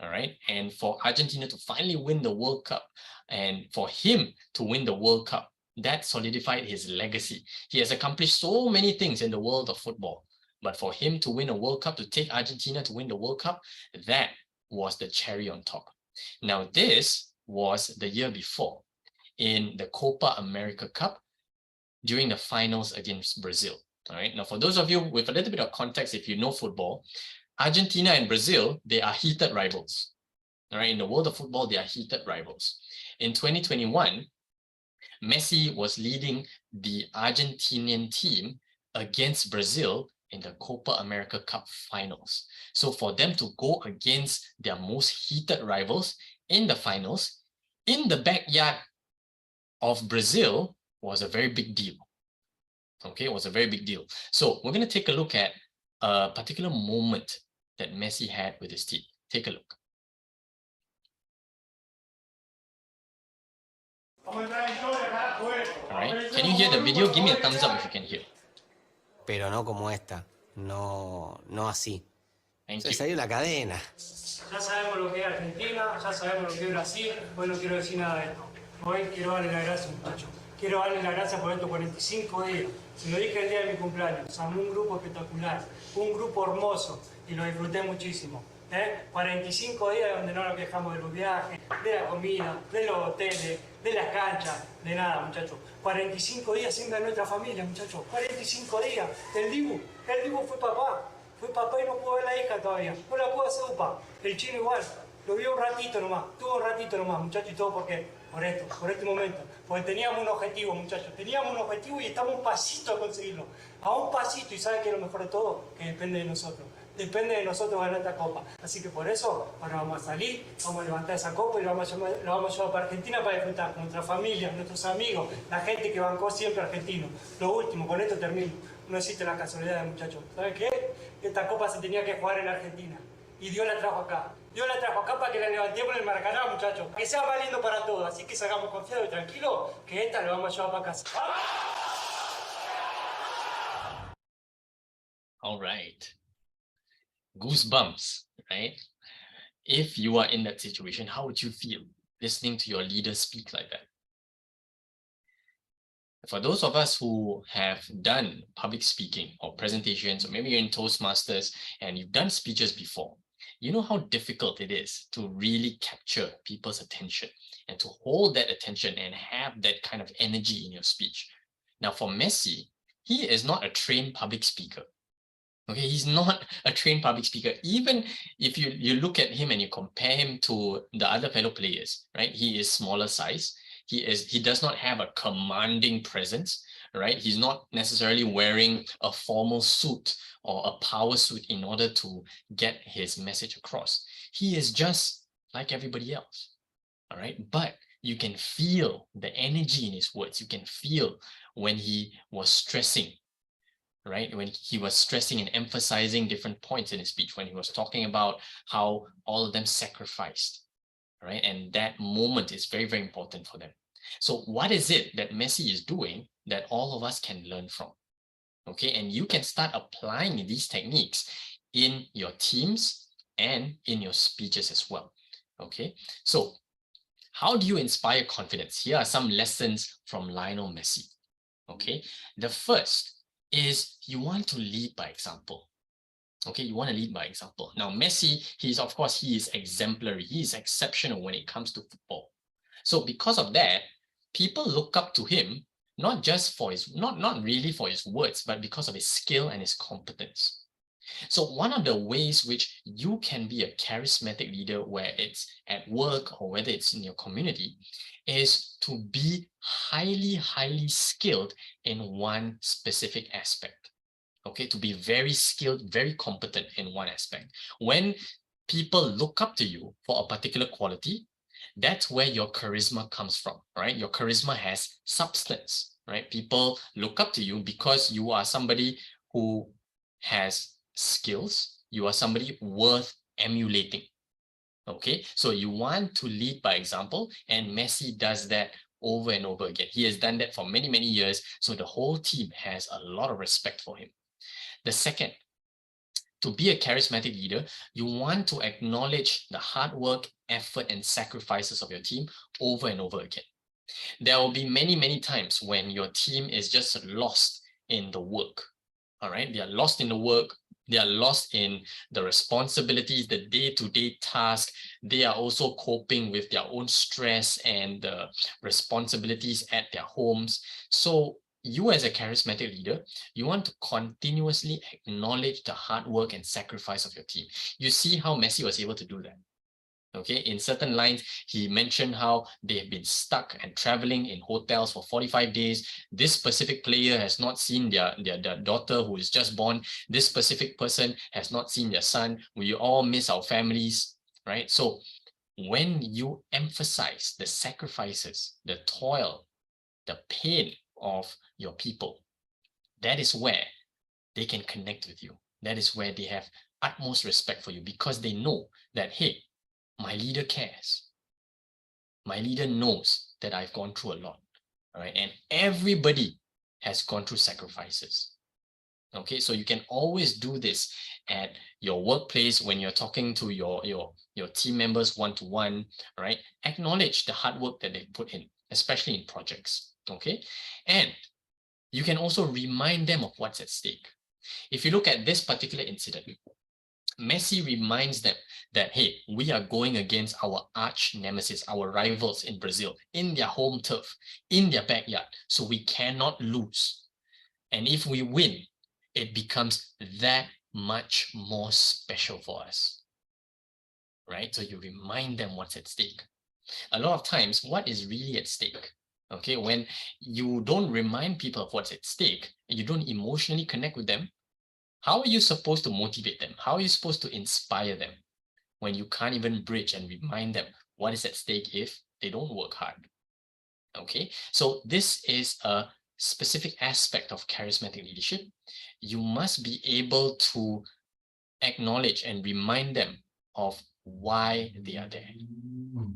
[SPEAKER 1] All right. And for Argentina to finally win the World Cup, and for him to win the World Cup, that solidified his legacy. He has accomplished so many things in the world of football, but for him to win a World Cup, to take Argentina to win the World Cup, that was the cherry on top. Now, this was the year before in the Copa America Cup during the finals against Brazil. All right. Now, for those of you with a little bit of context, if you know football, Argentina and Brazil, they are heated rivals. All right. In the world of football, they are heated rivals. In 2021, Messi was leading the Argentinian team against Brazil in the Copa America Cup finals. So for them to go against their most heated rivals in the finals, in the backyard of Brazil, was a very big deal. Okay, it was a very big deal. So we're going to take a look at a particular moment that Messi had with his team. Take a look. All right, can you hear the video? Give me a thumbs up if you can hear.
[SPEAKER 2] Pero no como esta, no así.
[SPEAKER 1] Thank
[SPEAKER 2] Entonces
[SPEAKER 1] you.
[SPEAKER 2] hay una cadena.
[SPEAKER 3] Ya sabemos lo que es Argentina, ya sabemos lo que es Brasil, hoy no quiero decir nada de esto. Hoy quiero darle las gracias, muchachos. Quiero darle las gracias por estos 45 días. Se lo dije el día de mi cumpleaños. Armé un grupo espectacular, un grupo hermoso y lo disfruté muchísimo. 45 días donde no nos quejamos de los viajes, de la comida, de los hoteles, de las canchas, de nada, muchachos. 45 días sin ver a nuestra familia, muchachos. 45 días. El Dibu fue papá. Fue papá y no pudo ver a la hija todavía. No la pudo hacer upa. El chino igual. Lo vio un ratito nomás. Tuvo un ratito nomás, muchachos. ¿Y todo por qué? Por esto, por este momento. Porque teníamos un objetivo, muchachos. Teníamos un objetivo y estamos un pasito a conseguirlo. A un pasito. ¿Y sabe qué es lo mejor de todo? Que depende de nosotros. Depende de nosotros ganar esta copa. Así que por eso, ahora vamos a salir, vamos a levantar esa copa y la vamos a llevar para Argentina para disfrutar con nuestra familia, nuestros amigos, la gente que bancó siempre argentino. Lo último, con esto termino. No existe la casualidad, muchachos. ¿Saben qué? Esta copa se tenía que jugar en la Argentina. Y Dios la trajo acá. Dios la trajo acá para que la levantemos en el Maracaná, muchachos. Que sea más lindo para todos. Así que salgamos confiados y tranquilos que esta la vamos a llevar para casa.
[SPEAKER 1] All right. Goosebumps, right? If you are in that situation, how would you feel listening to your leader speak like that? For those of us who have done public speaking or presentations, or maybe you're in Toastmasters and you've done speeches before, you know how difficult it is to really capture people's attention and to hold that attention and have that kind of energy in your speech. Now, for Messi, he is not a trained public speaker. Okay, he's not a trained public speaker. Even if you look at him and you compare him to the other fellow players, right? He is smaller size. He does not have a commanding presence, right? He's not necessarily wearing a formal suit or a power suit in order to get his message across. He is just like everybody else, all right? But you can feel the energy in his words. You can feel when he was stressing, right? When he was stressing and emphasizing different points in his speech, when he was talking about how all of them sacrificed, right? And that moment is very, very important for them. So what is it that Messi is doing that all of us can learn from? Okay, and you can start applying these techniques in your teams and in your speeches as well. Okay, so how do you inspire confidence? Here are some lessons from Lionel Messi. Okay, the first is you want to lead by example. Okay, you want to lead by example. Now, Messi, he is exemplary. He is exceptional when it comes to football. So because of that, people look up to him, not just for his, not really for his words, but because of his skill and his competence. So one of the ways which you can be a charismatic leader, where it's at work or whether it's in your community, is to be highly, highly skilled in one specific aspect. Okay, to be very skilled, very competent in one aspect. When people look up to you for a particular quality, that's where your charisma comes from, right? Your charisma has substance, right? People look up to you because you are somebody who has skills. You are somebody worth emulating. Okay, so you want to lead by example, and Messi does that over and over again. He has done that for many, many years, so the whole team has a lot of respect for him. The second, to be a charismatic leader, you want to acknowledge the hard work, effort, and sacrifices of your team over and over again. There will be many, many times when your team is just lost in the work. All right, they are lost in the work. They are lost in the responsibilities, the day-to-day task. They are also coping with their own stress and the responsibilities at their homes. So you as a charismatic leader, you want to continuously acknowledge the hard work and sacrifice of your team. You see how Messi was able to do that. Okay, in certain lines, he mentioned how they have been stuck and traveling in hotels for 45 days. This specific player has not seen their daughter who is just born. This specific person has not seen their son. We all miss our families, right? So when you emphasize the sacrifices, the toil, the pain of your people, that is where they can connect with you. That is where they have utmost respect for you, because they know that, hey, my leader cares. My leader knows that I've gone through a lot, all right? And everybody has gone through sacrifices. Okay, so you can always do this at your workplace when you're talking to your team members one-to-one, right? Acknowledge the hard work that they put in, especially in projects. Okay, and you can also remind them of what's at stake. If you look at this particular incident, Messi reminds them that, hey, we are going against our arch nemesis, our rivals in Brazil, in their home turf, in their backyard. So we cannot lose. And if we win, it becomes that much more special for us, right? So you remind them what's at stake. A lot of times, what is really at stake? Okay, when you don't remind people of what's at stake, and you don't emotionally connect with them, how are you supposed to motivate them? How are you supposed to inspire them when you can't even bridge and remind them what is at stake if they don't work hard? Okay, so this is a specific aspect of charismatic leadership. You must be able to acknowledge and remind them of why they are there.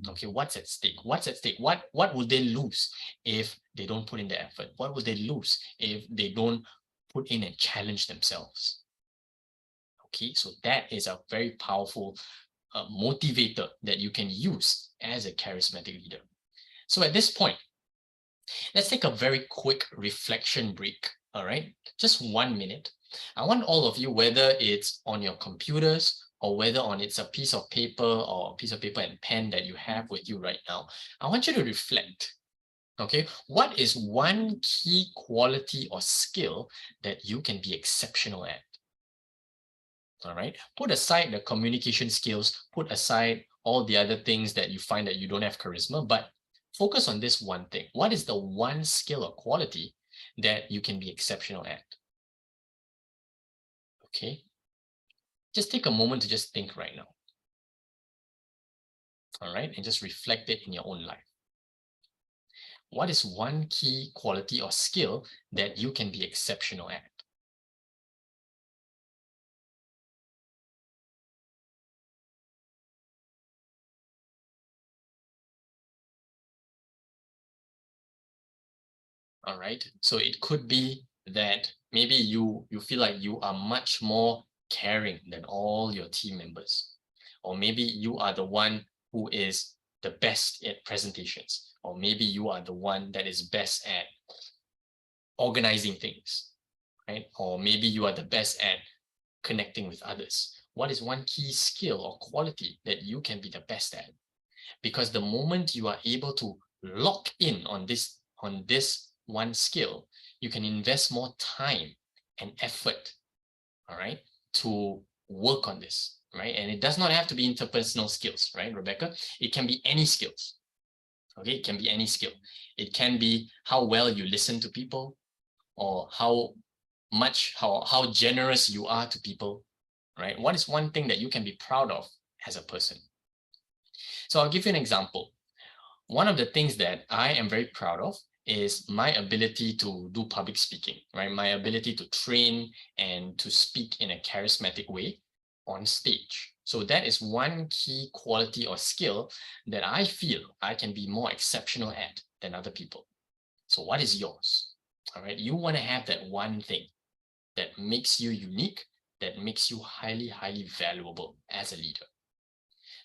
[SPEAKER 1] Okay, what's at stake? What's at stake? What will they lose if they don't put in the effort? What will they lose if they don't put in and challenge themselves? Okay, so that is a very powerful motivator that you can use as a charismatic leader. So at this point, let's take a very quick reflection break. All right, just 1 minute. I want all of you, whether it's on your computers or whether on it's a piece of paper or a piece of paper and pen that you have with you right now, I want you to reflect. Okay, what is one key quality or skill that you can be exceptional at? All right, put aside the communication skills, put aside all the other things that you find that you don't have charisma, but focus on this one thing. What is the one skill or quality that you can be exceptional at? Okay, just take a moment to just think right now. All right, and just reflect it in your own life. What is one key quality or skill that you can be exceptional at? All right, so it could be that maybe you feel like you are much more caring than all your team members, or maybe you are the one who is the best at presentations, or maybe you are the one that is best at organizing things, right? Or maybe you are the best at connecting with others. What is one key skill or quality that you can be the best at? Because the moment you are able to lock in on this one skill, you can invest more time and effort, all right, to work on this, right? And it does not have to be interpersonal skills, right, Rebecca? It can be any skills. Okay, it can be any skill. It can be how well you listen to people, or how generous you are to people, right? What is one thing that you can be proud of as a person? So I'll give you an example. One of the things that I am very proud of is my ability to do public speaking, right? My ability to train and to speak in a charismatic way on stage. So that is one key quality or skill that I feel I can be more exceptional at than other people. So what is yours? All right, you want to have that one thing that makes you unique, that makes you highly, highly valuable as a leader.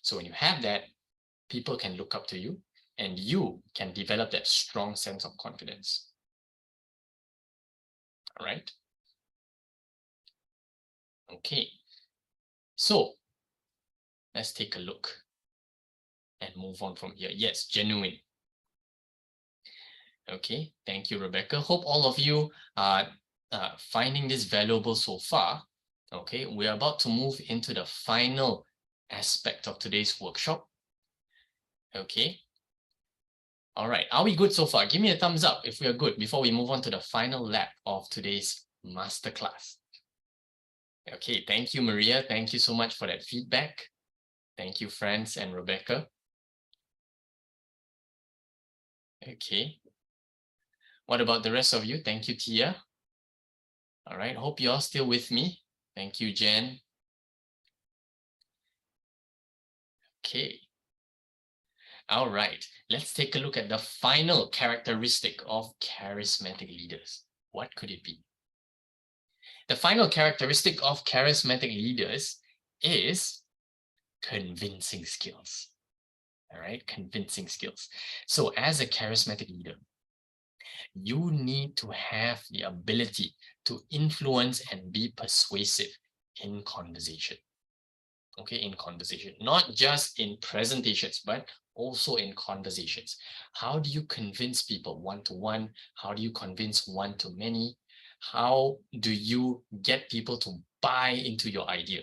[SPEAKER 1] So when you have that, people can look up to you and you can develop that strong sense of confidence. All right. Okay. So let's take a look and move on from here. Yes, genuine. Okay. Thank you, Rebecca. Hope all of you are finding this valuable so far. Okay. We're about to move into the final aspect of today's workshop. Okay. All right, are we good so far? Give me a thumbs up if we are good before we move on to the final lap of today's masterclass. Okay, thank you, Maria. Thank you so much for that feedback. Thank you, Franz and Rebecca. Okay. What about the rest of you? Thank you, Tia. All right, hope you're still with me. Thank you, Jen. Okay. All right, let's take a look at the final characteristic of charismatic leaders. What could it be? The final characteristic of charismatic leaders is convincing skills. All right, convincing skills. So as a charismatic leader, you need to have the ability to influence and be persuasive in conversation. Okay, in conversation, not just in presentations, but also in conversations. How do you convince people one-to-one? How do you convince one-to-many? How do you get people to buy into your idea?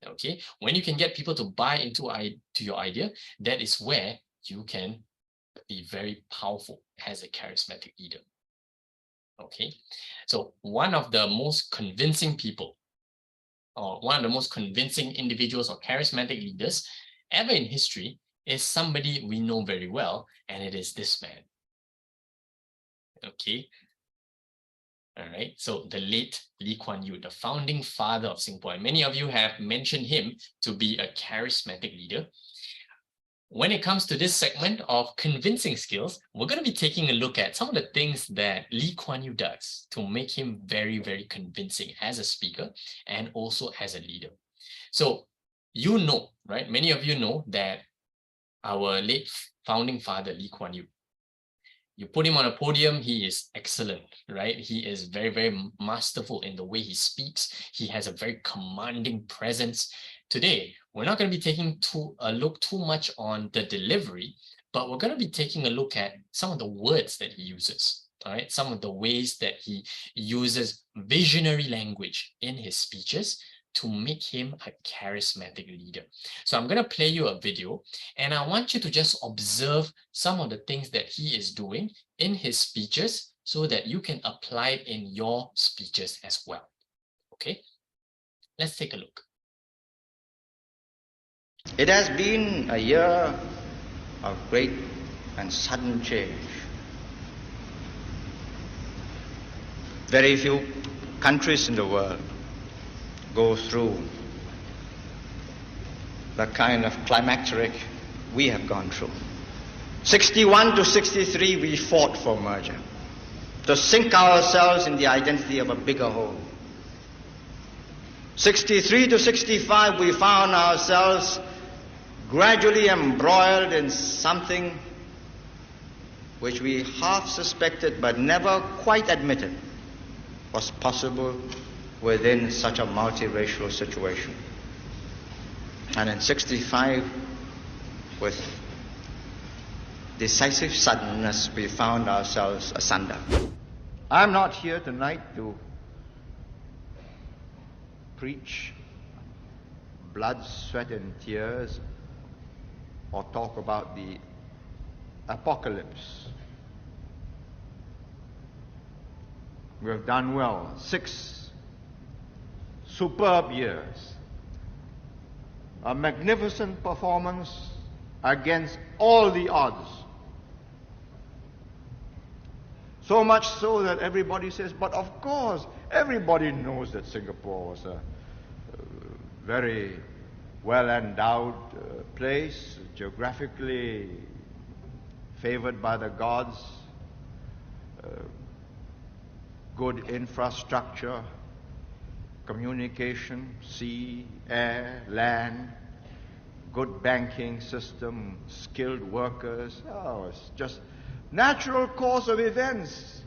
[SPEAKER 1] Okay, when you can get people to buy into your idea, that is where you can be very powerful as a charismatic leader. Okay, so one of the most convincing people, or one of the most convincing individuals or charismatic leaders ever in history is somebody we know very well, and it is this man. Okay. All right. So the late Lee Kuan Yew, the founding father of Singapore, and many of you have mentioned him to be a charismatic leader. When it comes to this segment of convincing skills, we're going to be taking a look at some of the things that Lee Kuan Yew does to make him very, very convincing as a speaker and also as a leader. So you know, right? Many of you know that our late founding father, Lee Kuan Yew, you put him on a podium, he is excellent, right? He is very, very masterful in the way he speaks. He has a very commanding presence. Today, we're not going to be taking a look too much on the delivery, but we're going to be taking a look at some of the words that he uses, all right? Some of the ways that he uses visionary language in his speeches to make him a charismatic leader. So I'm going to play you a video, and I want you to just observe some of the things that he is doing in his speeches so that you can apply it in your speeches as well. Okay, let's take a look.
[SPEAKER 2] It has been a year of great and sudden change. Very few countries in the world go through the kind of climacteric we have gone through. 61 to 63, we fought for merger, to sink ourselves in the identity of a bigger whole. 63 to 65, we found ourselves gradually embroiled in something which we half suspected but never quite admitted was possible within such a multiracial situation. And in 65, with decisive suddenness, we found ourselves asunder. I'm not here tonight to preach blood, sweat, and tears, or talk about the apocalypse. We have done well. 6 superb years. A magnificent performance against all the odds. So much so that everybody says, but of course, everybody knows that Singapore was a very well-endowed place, geographically favored by the gods, good infrastructure, communication, sea, air, land, good banking system, skilled workers. Oh, it's just natural course of events.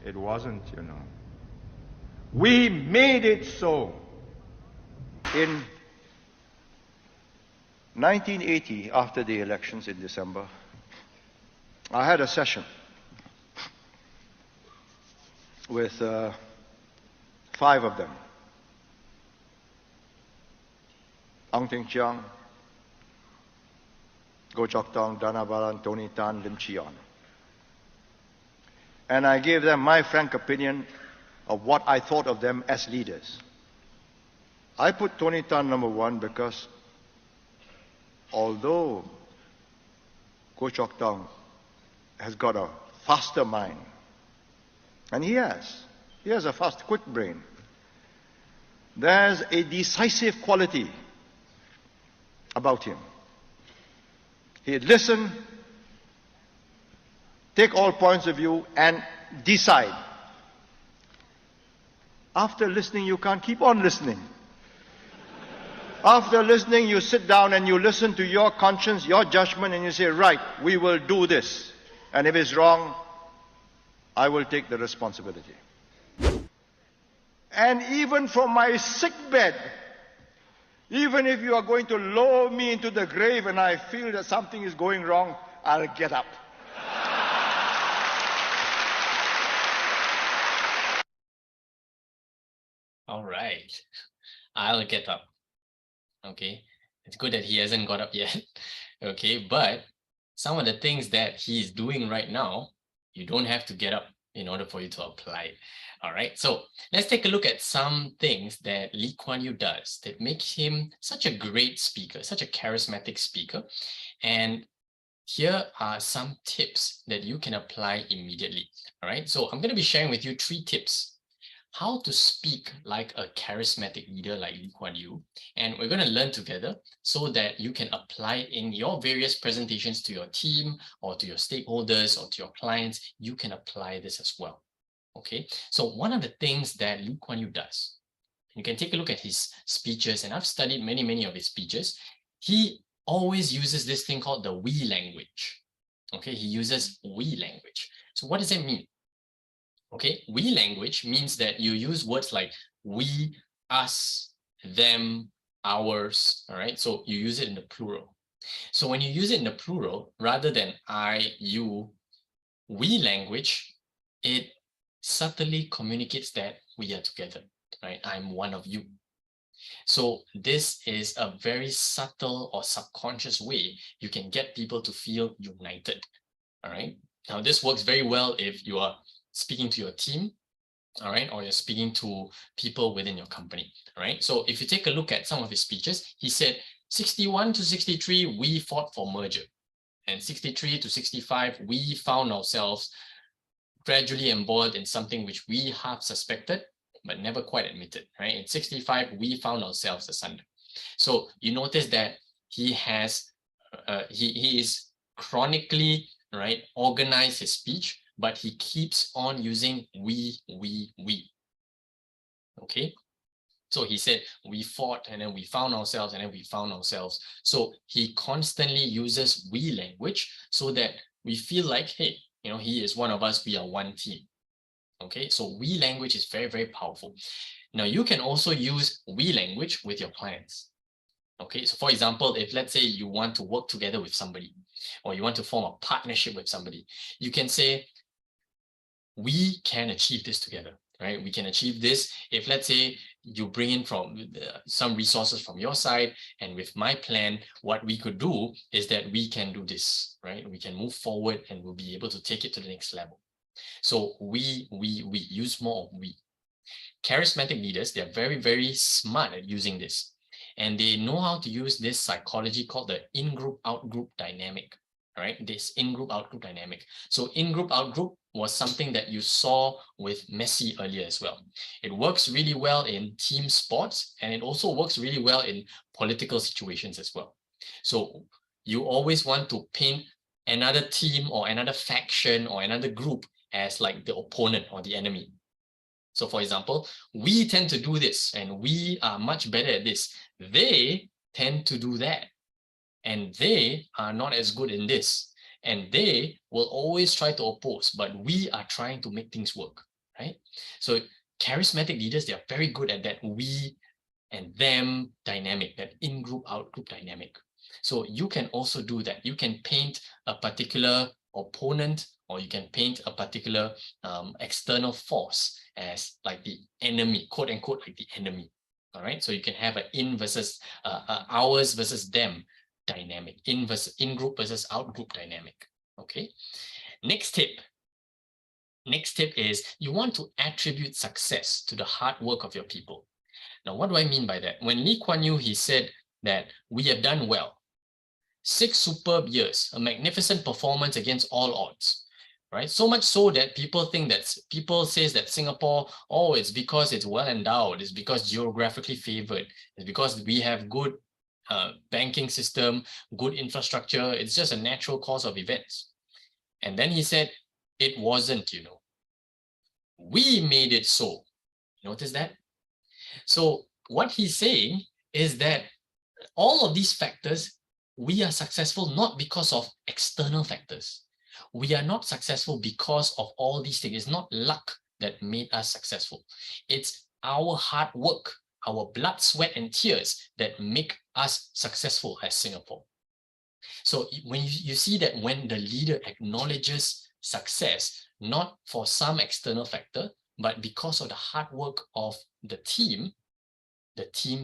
[SPEAKER 2] It wasn't, you know. We made it so. In 1980, after the elections in December, I had a session with 5 of them. Ang Teng Chiang, Goh Chok Tong, Dana Balan, Tony Tan, Lim Chi On. And I gave them my frank opinion of what I thought of them as leaders. I put Tony Tan number 1 because although Goh Chok Tong has got a faster mind, and he has a fast, quick brain, there's a decisive quality about him. He'd listen, take all points of view, and decide. After listening, you can't keep on listening. After listening, you sit down and you listen to your conscience, your judgment, and you say, right, we will do this. And if it's wrong, I will take the responsibility. And even from my sick bed, even if you are going to lower me into the grave and I feel that something is going wrong, I'll get up.
[SPEAKER 1] All right. I'll get up. Okay. It's good that he hasn't got up yet. Okay. But some of the things that he's doing right now, you don't have to get up in order for you to apply it. All right. So let's take a look at some things that Lee Kuan Yew does that make him such a great speaker, such a charismatic speaker. And here are some tips that you can apply immediately. All right. So I'm going to be sharing with you 3 tips how to speak like a charismatic leader like Lee Kuan Yew. And we're going to learn together so that you can apply it in your various presentations to your team or to your stakeholders or to your clients. You can apply this as well. Okay, so one of the things that Lee Kuan Yew does, you can take a look at his speeches, and I've studied many of his speeches. He always uses this thing called the we language. Okay, he uses we language. So what does it mean? Okay, we language means that you use words like we, us, them, ours, all right? So you use it in the plural. So when you use it in the plural, rather than I, you, we language, it subtly communicates that we are together, right? I'm one of you. So this is a very subtle or subconscious way you can get people to feel united, all right? Now, this works very well if you are speaking to your team, all right, or you're speaking to people within your company, all right? So if you take a look at some of his speeches, he said 61 to 63, we fought for merger. And 63 to 65, we found ourselves gradually embroiled in something which we half suspected, but never quite admitted, right? In 65, we found ourselves asunder. So you notice that he has, he is chronically, right, organized his speech, but he keeps on using we. Okay. So he said, we fought and then we found ourselves and then we found ourselves. So he constantly uses we language so that we feel like, hey, you know, he is one of us, we are one team. Okay, so we language is very powerful. Now you can also use we language with your clients. Okay, so for example, if let's say you want to work together with somebody or you want to form a partnership with somebody, you can say, we can achieve this together, right? We can achieve this if let's say you bring in from some resources from your side, and with my plan, what we could do is that we can do this, right? We can move forward and we'll be able to take it to the next level. So we use more of we. Charismatic leaders, they're very smart at using this. And they know how to use this psychology called the in-group, out-group dynamic, right? This in-group, out-group dynamic. So in-group, out-group was something that you saw with Messi earlier as well. It works really well in team sports, and it also works really well in political situations as well. So you always want to paint another team or another faction or another group as like the opponent or the enemy. So for example, we tend to do this and we are much better at this. They tend to do that and they are not as good in this. And they will always try to oppose, but we are trying to make things work, right? So charismatic leaders, they are very good at that we and them dynamic, that in-group, out-group dynamic. So you can also do that. You can paint a particular opponent, or you can paint a particular external force as like the enemy, quote unquote, like the enemy. All right. So you can have an in versus ours versus them dynamic, in group versus out group dynamic. Okay. Next tip. Next tip is you want to attribute success to the hard work of your people. Now, what do I mean by that? When Lee Kuan Yew, he said that we have done well. 6 superb years, a magnificent performance against all odds, right? So much so that people think that people says that Singapore, oh, it's because it's well endowed, it's because geographically favored, it's because we have good banking system, good infrastructure, it's just a natural course of events. And then he said, it wasn't, you know. We made it so. Notice that? So what he's saying is that all of these factors, we are successful not because of external factors. We are not successful because of all these things. It's not luck that made us successful. It's our hard work, our blood, sweat, and tears that make us successful as Singapore. So when you see that when the leader acknowledges success, not for some external factor, but because of the hard work of the team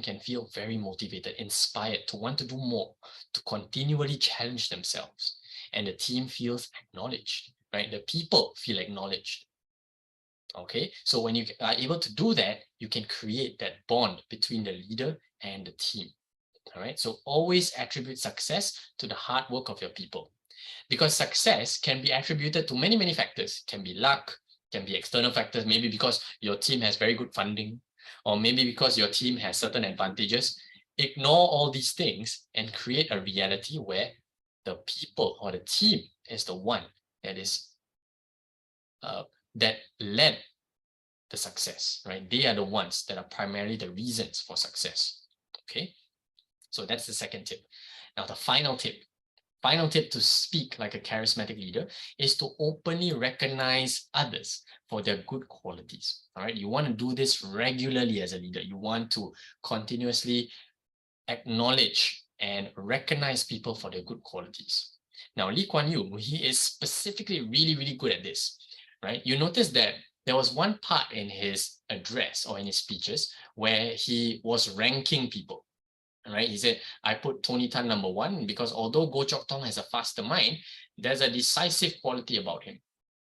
[SPEAKER 1] can feel very motivated, inspired to want to do more, to continually challenge themselves. And the team feels acknowledged, right? The people feel acknowledged. Okay, so when you are able to do that, you can create that bond between the leader and the team. All right, so always attribute success to the hard work of your people, because success can be attributed to many, many factors. It can be luck, can be external factors, maybe because your team has very good funding, or maybe because your team has certain advantages. Ignore all these things and create a reality where the people or the team is the one that is that led the success, right? They are the ones that are primarily the reasons for success. Okay, so that's the second tip. Now the final tip to speak like a charismatic leader is to openly recognize others for their good qualities. All right, you want to do this regularly as a leader. You want to continuously acknowledge and recognize people for their good qualities. Now, Lee Kuan Yew, he is specifically really, really good at this, right? You notice that there was one part in his address or in his speeches where he was ranking people. Right, he said, I put Tony Tan number 1 because although Goh Chok Tong has a faster mind, there's a decisive quality about him.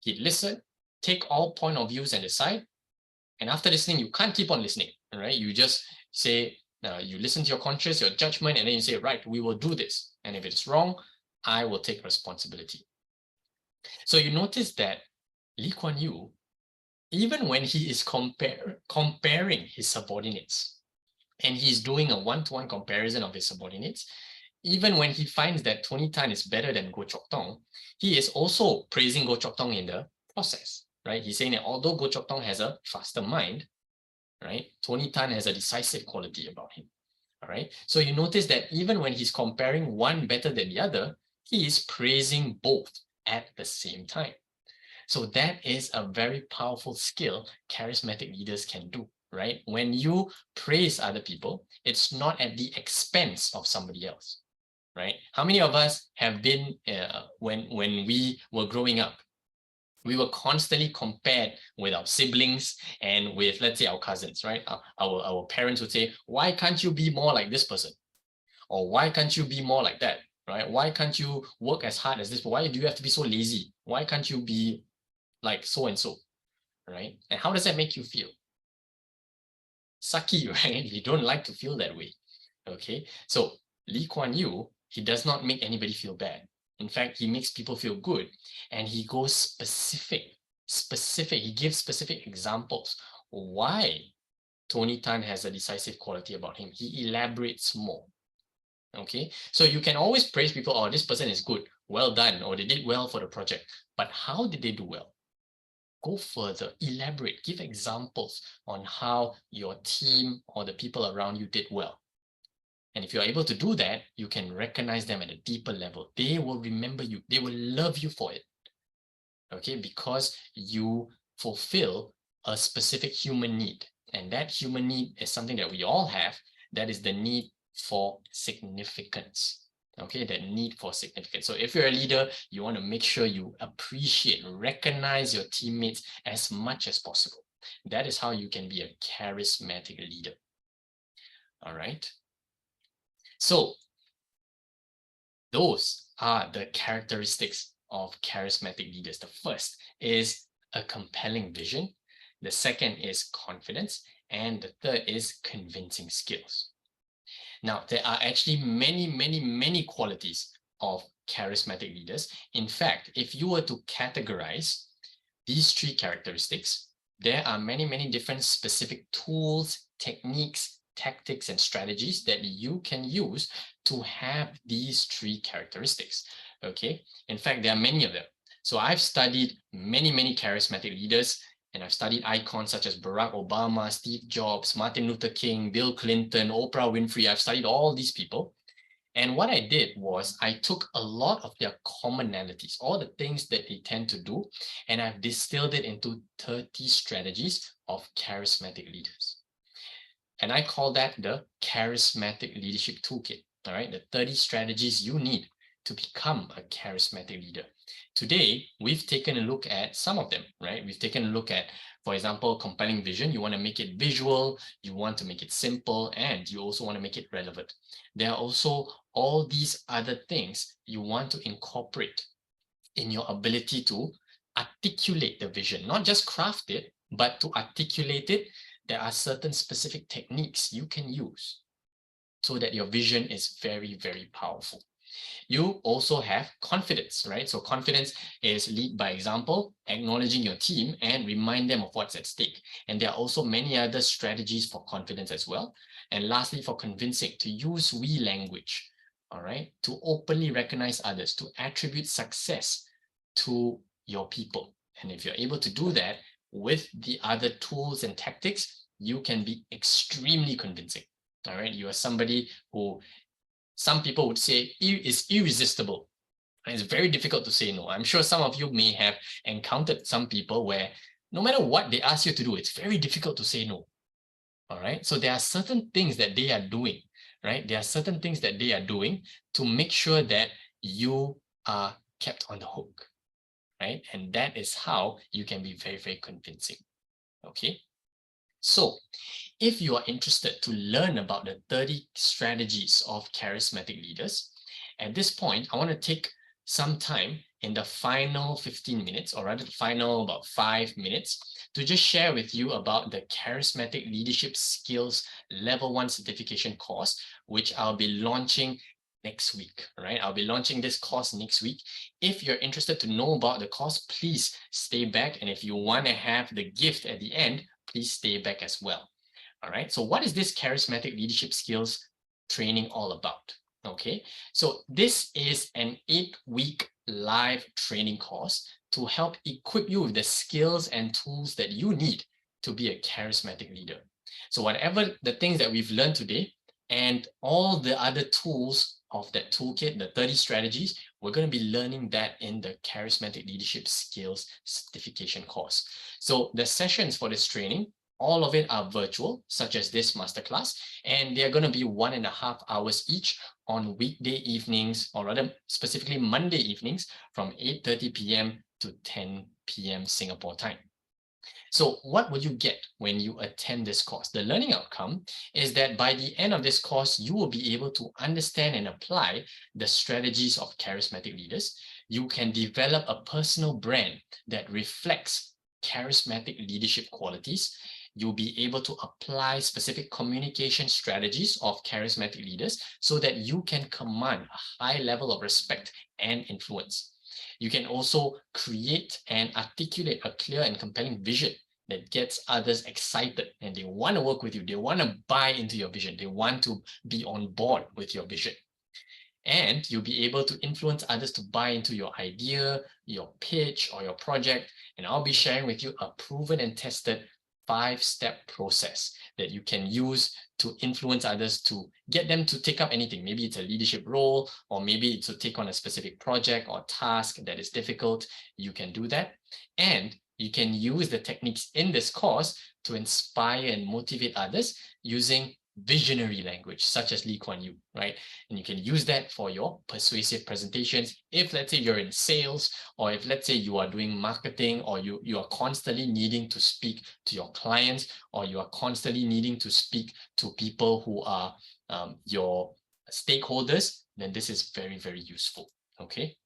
[SPEAKER 1] He'd listen, take all point of views and decide. And after listening, you can't keep on listening, right? You just say, you listen to your conscience, your judgment, and then you say, right, we will do this. And if it's wrong, I will take responsibility. So you notice that Lee Kuan Yew, even when he is comparing his subordinates, and he's doing a one-to-one comparison of his subordinates, even when he finds that Tony Tan is better than Goh Chok Tong, he is also praising Goh Chok Tong in the process, right? He's saying that although Goh Chok Tong has a faster mind, right, Tony Tan has a decisive quality about him, all right? So you notice that even when he's comparing one better than the other, he is praising both at the same time. So that is a very powerful skill charismatic leaders can do. Right? When you praise other people, it's not at the expense of somebody else, right? How many of us have been, when we were growing up, we were constantly compared with our siblings and with, let's say, our cousins, right? Our parents would say, why can't you be more like this person? Or why can't you be more like that, right? Why can't you work as hard as this? Why do you have to be so lazy? Why can't you be like so and so, right? And how does that make you feel? Sucky, right? You don't like to feel that way. Okay, so Lee Kuan Yew, he does not make anybody feel bad. In fact, he makes people feel good, and he goes specific. He gives specific examples why Tony Tan has a decisive quality about him. He elaborates more. Okay, so you can always praise people, oh, this person is good, well done, or they did well for the project. But how did they do well? Go further, elaborate, give examples on how your team or the people around you did well. And if you're able to do that, you can recognize them at a deeper level. They will remember you. They will love you for it. Okay, because you fulfill a specific human need. And that human need is something that we all have. That is the need for significance. Okay, that need for significance. So if you're a leader, you want to make sure you appreciate, recognize your teammates as much as possible. That is how you can be a charismatic leader. All right. So those are the characteristics of charismatic leaders. The first is a compelling vision. The second is confidence. And the third is convincing skills. Now, there are actually many qualities of charismatic leaders. In fact, if you were to categorize these 3 characteristics, there are many different specific tools, techniques, tactics, and strategies that you can use to have these 3 characteristics. Okay, in fact, there are many of them. So I've studied many charismatic leaders, and I've studied icons such as Barack Obama, Steve Jobs, Martin Luther King, Bill Clinton, Oprah Winfrey. I've studied all these people. And what I did was I took a lot of their commonalities, all the things that they tend to do, and I've distilled it into 30 strategies of charismatic leaders. And I call that the Charismatic Leadership Toolkit. All right, the 30 strategies you need to become a charismatic leader. Today, we've taken a look at some of them, right? We've taken a look at, for example, compelling vision. You want to make it visual, you want to make it simple, and you also want to make it relevant. There are also all these other things you want to incorporate in your ability to articulate the vision, not just craft it, but to articulate it. There are certain specific techniques you can use so that your vision is very, very powerful. You also have confidence, right? So confidence is lead by example, acknowledging your team and remind them of what's at stake. And there are also many other strategies for confidence as well. And lastly, for convincing, to use we language, all right, to openly recognize others, to attribute success to your people. And if you're able to do that with the other tools and tactics, you can be extremely convincing. All right, you are somebody who some people would say is irresistible. And it's very difficult to say no. I'm sure some of you may have encountered some people where no matter what they ask you to do, it's very difficult to say no. All right. So there are certain things that they are doing, right? There are certain things that they are doing to make sure that you are kept on the hook, right? And that is how you can be very, very convincing. Okay. So if you are interested to learn about the 30 strategies of charismatic leaders, at this point, I want to take some time in the final 15 minutes, or rather the final about 5 minutes, to just share with you about the Charismatic Leadership Skills Level 1 certification course, which I'll be launching next week, right? I'll be launching this course next week. If you're interested to know about the course, please stay back. And if you want to have the gift at the end, please stay back as well. All right. So what is this charismatic leadership skills training all about? Okay. So this is an 8-week live training course to help equip you with the skills and tools that you need to be a charismatic leader. So whatever the things that we've learned today and all the other tools of that toolkit, the 30 strategies, we're going to be learning that in the Charismatic Leadership Skills Certification course. So the sessions for this training, all of it are virtual, such as this masterclass, and they're going to be 1.5 hours each on weekday evenings, or rather specifically Monday evenings from 8:30 p.m. to 10 p.m. Singapore time. So what will you get when you attend this course? The learning outcome is that by the end of this course, you will be able to understand and apply the strategies of charismatic leaders. You can develop a personal brand that reflects charismatic leadership qualities. You'll be able to apply specific communication strategies of charismatic leaders so that you can command a high level of respect and influence. You can also create and articulate a clear and compelling vision that gets others excited and they want to work with you. They want to buy into your vision. They want to be on board with your vision. And you'll be able to influence others to buy into your idea, your pitch, or your project. And I'll be sharing with you a proven and tested 5-step process that you can use to influence others to get them to take up anything. Maybe it's a leadership role, or maybe it's to take on a specific project or task that is difficult. You can do that. And you can use the techniques in this course to inspire and motivate others using visionary language, such as Lee Kuan Yew, right? And you can use that for your persuasive presentations. If let's say you're in sales, or if let's say you are doing marketing, or you are constantly needing to speak to your clients, or you are constantly needing to speak to people who are your stakeholders, then this is very, very useful. Okay.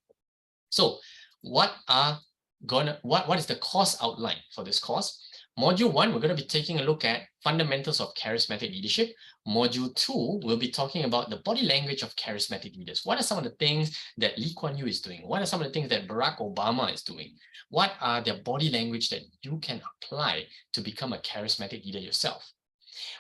[SPEAKER 1] So what is the course outline for this course? Module 1, we're going to be taking a look at fundamentals of charismatic leadership. Module 2, we'll be talking about the body language of charismatic leaders. What are some of the things that Lee Kuan Yew is doing? What are some of the things that Barack Obama is doing? What are their body language that you can apply to become a charismatic leader yourself?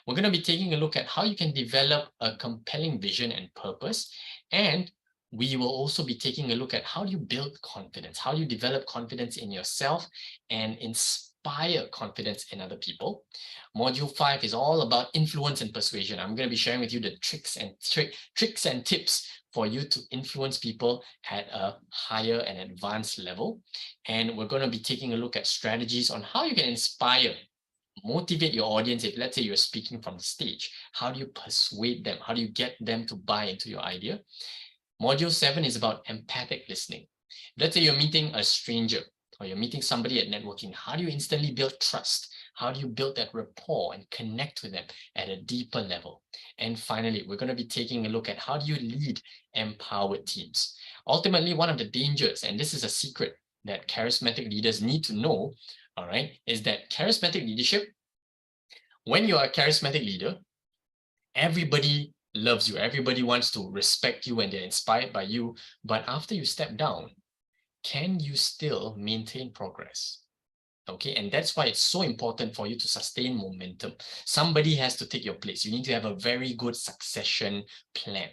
[SPEAKER 1] We're going to be taking a look at how you can develop a compelling vision and purpose, and we will also be taking a look at how do you build confidence, how do you develop confidence in yourself and inspire confidence in other people. Module 5 is all about influence and persuasion. I'm going to be sharing with you the tricks and tips for you to influence people at a higher and advanced level. And we're going to be taking a look at strategies on how you can inspire, motivate your audience. If let's say you're speaking from the stage, how do you persuade them? How do you get them to buy into your idea? Module 7 is about empathic listening. Let's say you're meeting a stranger or you're meeting somebody at networking. How do you instantly build trust? How do you build that rapport and connect with them at a deeper level? And finally, we're going to be taking a look at how do you lead empowered teams. Ultimately, one of the dangers, and this is a secret that charismatic leaders need to know, all right, is that charismatic leadership, when you're a charismatic leader, everybody loves you. Everybody wants to respect you and they're inspired by you. But after you step down, can you still maintain progress? Okay, and that's why it's so important for you to sustain momentum. Somebody has to take your place. You need to have a very good succession plan.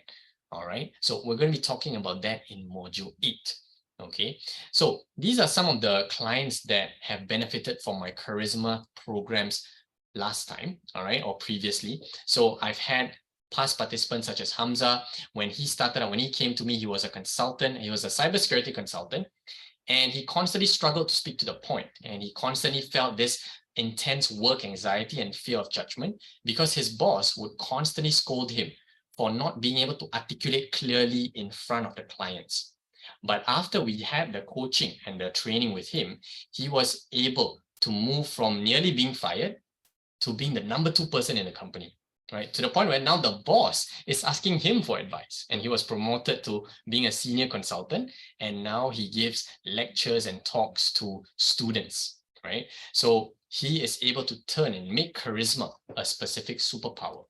[SPEAKER 1] All right, so we're going to be talking about that in module 8. Okay, so these are some of the clients that have benefited from my charisma programs last time, all right, or previously. So I've had past participants such as Hamza. When he started out, when he came to me, he was a consultant. He was a cybersecurity consultant, and he constantly struggled to speak to the point. And he constantly felt this intense work anxiety and fear of judgment because his boss would constantly scold him for not being able to articulate clearly in front of the clients. But after we had the coaching and the training with him, he was able to move from nearly being fired to being the number 2 person in the company, right? To the point where now the boss is asking him for advice, and he was promoted to being a senior consultant, and now he gives lectures and talks to students, right? So he is able to turn and make charisma a specific superpower.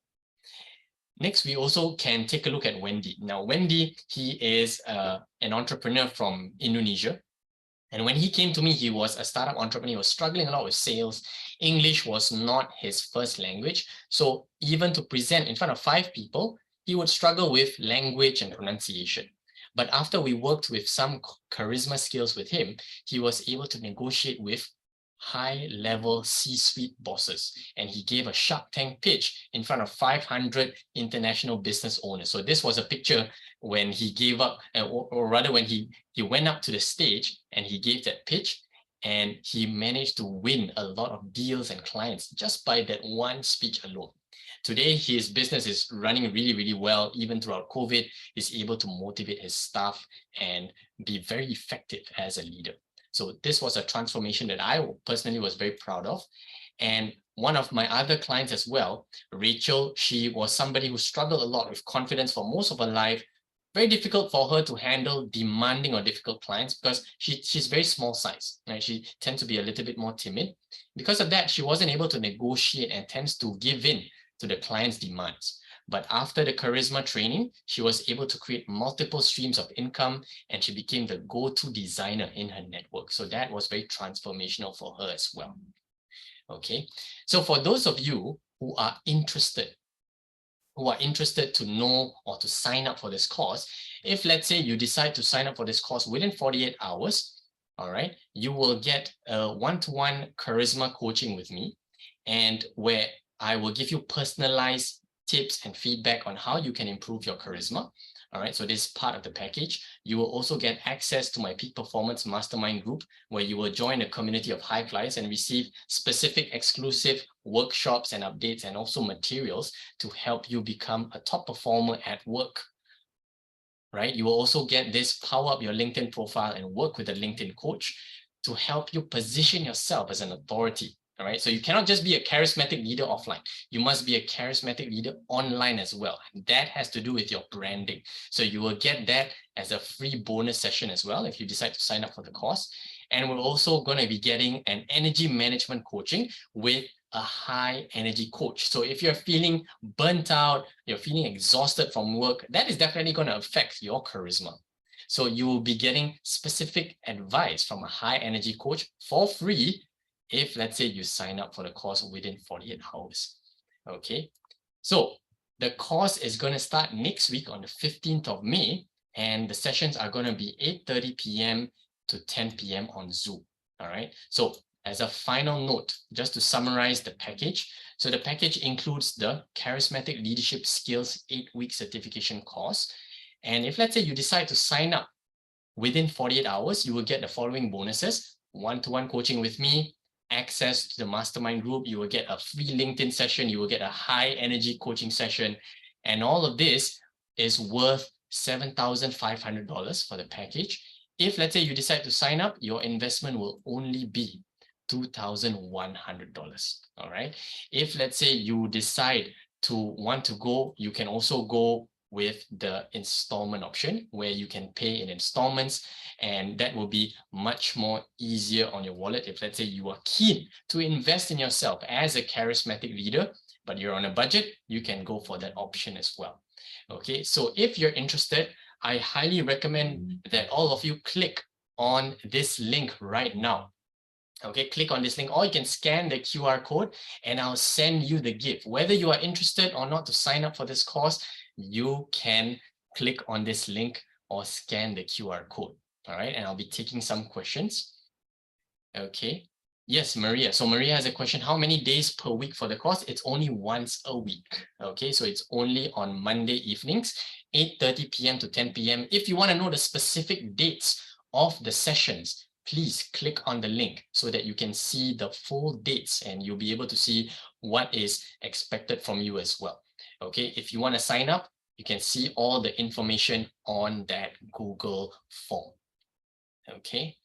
[SPEAKER 1] Next, we also can take a look at Wendy. Now, Wendy, he is an entrepreneur from Indonesia. And when he came to me, he was a startup entrepreneur. He was struggling a lot with sales. English was not his first language. So even to present in front of 5 people, he would struggle with language and pronunciation. But after we worked with some charisma skills with him, he was able to negotiate with high-level C-suite bosses. And he gave a Shark Tank pitch in front of 500 international business owners. So this was a picture when he gave up, or rather when he went up to the stage and he gave that pitch, and he managed to win a lot of deals and clients just by that one speech alone. Today, his business is running really, really well. Even throughout COVID, he's able to motivate his staff and be very effective as a leader. So this was a transformation that I personally was very proud of. And one of my other clients as well, Rachel, she was somebody who struggled a lot with confidence for most of her life. Very difficult for her to handle demanding or difficult clients because she's very small size, right? She tends to be a little bit more timid. Because of that, she wasn't able to negotiate and tends to give in to the client's demands. But after the charisma training, she was able to create multiple streams of income, and she became the go-to designer in her network. So that was very transformational for her as well. Okay, so for those of you who are interested to know or to sign up for this course, if let's say you decide to sign up for this course within 48 hours, all right, you will get a one-to-one charisma coaching with me, and where I will give you personalized tips and feedback on how you can improve your charisma. All right, so this is part of the package. You will also get access to my Peak Performance Mastermind group, where you will join a community of high flyers and receive specific exclusive workshops and updates and also materials to help you become a top performer at work. Right, you will also get this Power Up Your LinkedIn profile and work with a LinkedIn coach to help you position yourself as an authority. All right, so you cannot just be a charismatic leader offline. You must be a charismatic leader online as well. And that has to do with your branding. So you will get that as a free bonus session as well if you decide to sign up for the course. And we're also going to be getting an energy management coaching with a high energy coach. So if you're feeling burnt out, you're feeling exhausted from work, that is definitely going to affect your charisma. So you will be getting specific advice from a high energy coach for free if, let's say, you sign up for the course within 48 hours. Okay, so the course is going to start next week on the 15th of May, and the sessions are going to be 8:30 p.m. to 10 p.m. on Zoom. All right, so as a final note, just to summarize the package. So the package includes the Charismatic Leadership Skills 8-week certification course. And if let's say you decide to sign up within 48 hours, you will get the following bonuses: one-to-one coaching with me, access to the mastermind group, you will get a free LinkedIn session, you will get a high energy coaching session. And all of this is worth $7,500 for the package. If let's say you decide to sign up, your investment will only be $2,100. All right. If let's say you decide to want to go, you can also go with the installment option where you can pay in installments, and that will be much more easier on your wallet. If let's say you are keen to invest in yourself as a charismatic leader, but you're on a budget, you can go for that option as well. Okay, so if you're interested, I highly recommend that all of you click on this link right now. Okay, click on this link, or you can scan the QR code and I'll send you the gift. Whether you are interested or not to sign up for this course, you can click on this link or scan the QR code. All right, and I'll be taking some questions. Okay, yes, Maria. So Maria has a question: how many days per week for the course? It's only once a week. Okay, so it's only on Monday evenings, 8:30 p.m. to 10 p.m. If you want to know the specific dates of the sessions, please click on the link so that you can see the full dates and you'll be able to see what is expected from you as well. Okay, if you want to sign up, you can see all the information on that Google form. Okay.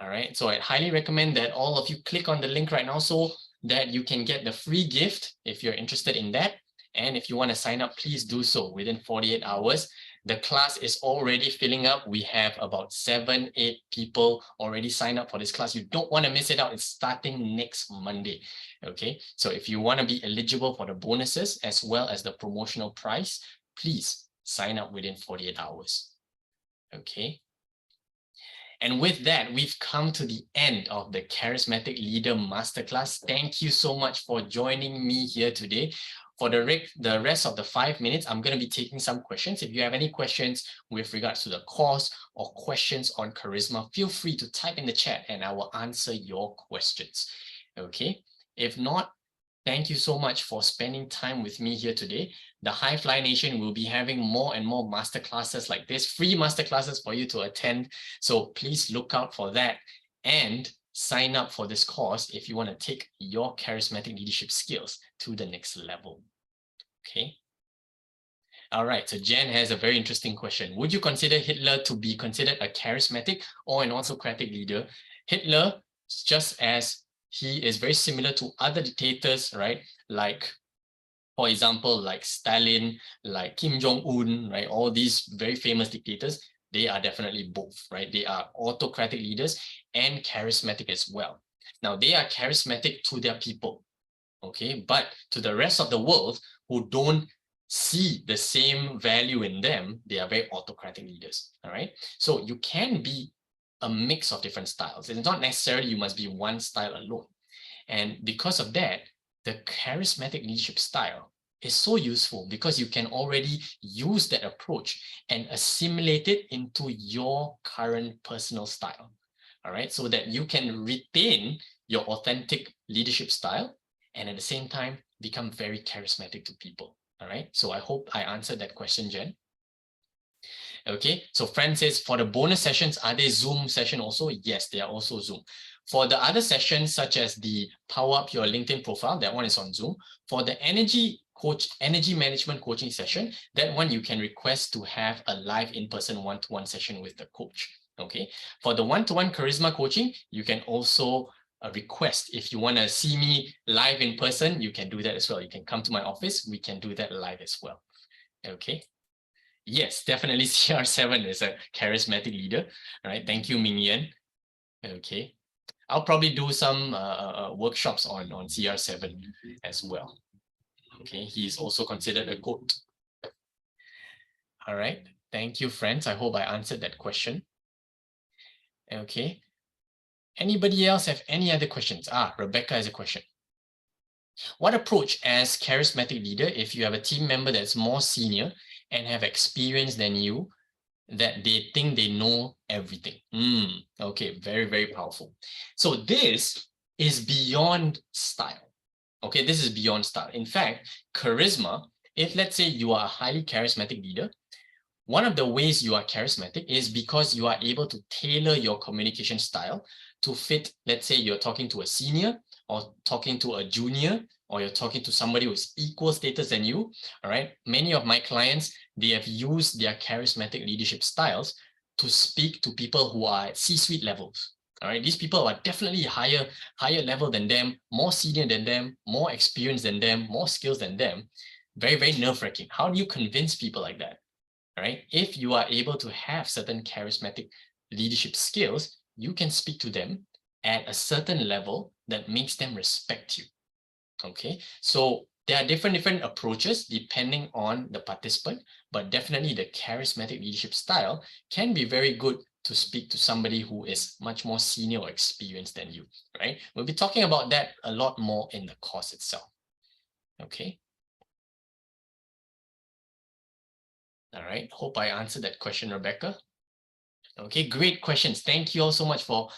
[SPEAKER 1] All right, so I highly recommend that all of you click on the link right now so that you can get the free gift if you're interested in that. And if you want to sign up, please do so within 48 hours. The class is already filling up. We have about 7-8 people already signed up for this class. You don't want to miss it out. It's starting next Monday. Okay, so if you want to be eligible for the bonuses as well as the promotional price, please sign up within 48 hours. Okay. And with that, we've come to the end of the Charismatic Leader Masterclass. Thank you so much for joining me here today. For the rest of the 5 minutes, I'm going to be taking some questions. If you have any questions with regards to the course or questions on charisma, feel free to type in the chat and I will answer your questions. Okay. If not, thank you so much for spending time with me here today. The High Fly Nation will be having more and more masterclasses like this, free masterclasses for you to attend. So please look out for that and sign up for this course if you want to take your charismatic leadership skills to the next level. Okay. All right, so Jen has a very interesting question. Would you consider Hitler to be considered a charismatic or an autocratic leader? Hitler, just as he is very similar to other dictators, right? Like, for example, like Stalin, like Kim Jong-un, right? All these very famous dictators, they are definitely both, right? They are autocratic leaders and charismatic as well. Now, they are charismatic to their people, okay? But to the rest of the world who don't see the same value in them, they are very autocratic leaders, all right? So you can be a mix of different styles. It's not necessarily you must be one style alone. And because of that, the charismatic leadership style is so useful because you can already use that approach and assimilate it into your current personal style, all right? So that you can retain your authentic leadership style and at the same time become very charismatic to people, all right? So I hope I answered that question, Jen. Okay, so Fran says, for the bonus sessions, are they Zoom session also? Yes, they are also Zoom. For the other sessions, such as the Power Up Your LinkedIn Profile, that one is on Zoom. For the energy management coaching session, that one you can request to have a live in-person one-to-one session with the coach. Okay, for the one-to-one charisma coaching, you can also request. If you want to see me live in person, you can do that as well. You can come to my office. We can do that live as well. Okay. Yes, definitely CR7 is a charismatic leader. All right, thank you, Mingyan. Okay, I'll probably do some workshops on CR7 as well. Okay, he's also considered a GOAT. All right, thank you, friends. I hope I answered that question. Okay, anybody else have any other questions? Rebecca has a question. What approach as charismatic leader if you have a team member that's more senior and have experience than you, that they think they know everything. Okay, very, very powerful. So this is beyond style. Okay, this is beyond style. In fact, charisma, if let's say you are a highly charismatic leader, one of the ways you are charismatic is because you are able to tailor your communication style to fit, let's say you're talking to a senior or talking to a junior, or you're talking to somebody who's equal status than you. All right. Many of my clients, they have used their charismatic leadership styles to speak to people who are at C-suite levels. All right. These people are definitely higher level than them, more senior than them, more experienced than them, more skills than them. Very, very nerve-wracking. How do you convince people like that? Right? If you are able to have certain charismatic leadership skills, you can speak to them at a certain level that makes them respect you. Okay, so there are different approaches depending on the participant, but definitely the charismatic leadership style can be very good to speak to somebody who is much more senior or experienced than you, right? We'll be talking about that a lot more in the course itself. Okay. All right, hope I answered that question, Rebecca. Okay, great questions. Thank you all so much for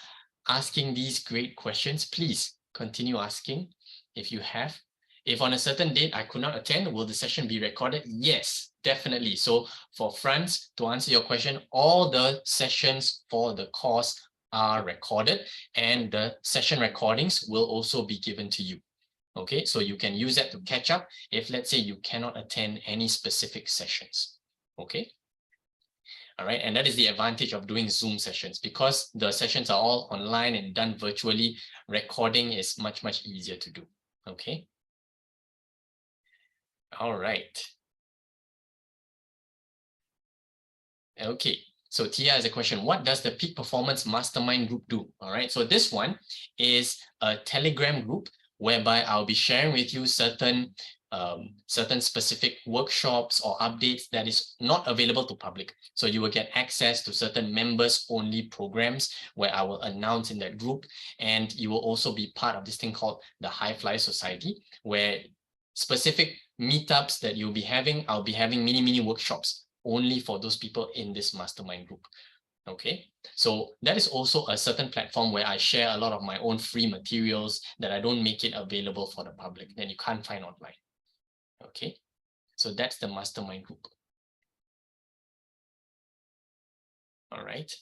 [SPEAKER 1] asking these great questions. Please continue asking if you have. If on a certain date I could not attend, will the session be recorded? Yes, definitely. So for Franz, to answer your question, all the sessions for the course are recorded, and the session recordings will also be given to you. Okay, so you can use that to catch up if, let's say, you cannot attend any specific sessions. Okay. All right, and that is the advantage of doing Zoom sessions. Because the sessions are all online and done virtually, recording is much, much easier to do. Okay. All right. Okay, so Tia has a question. What does the Peak Performance Mastermind group do? All right, so this one is a Telegram group whereby I'll be sharing with you certain specific workshops or updates that is not available to public. So you will get access to certain members only programs where I will announce in that group. And you will also be part of this thing called the High Flyer Society, where specific meetups that you'll be having, I'll be having mini workshops only for those people in this mastermind group. Okay, so that is also a certain platform where I share a lot of my own free materials that I don't make it available for the public, that you can't find online. Okay, so that's the mastermind group. All right.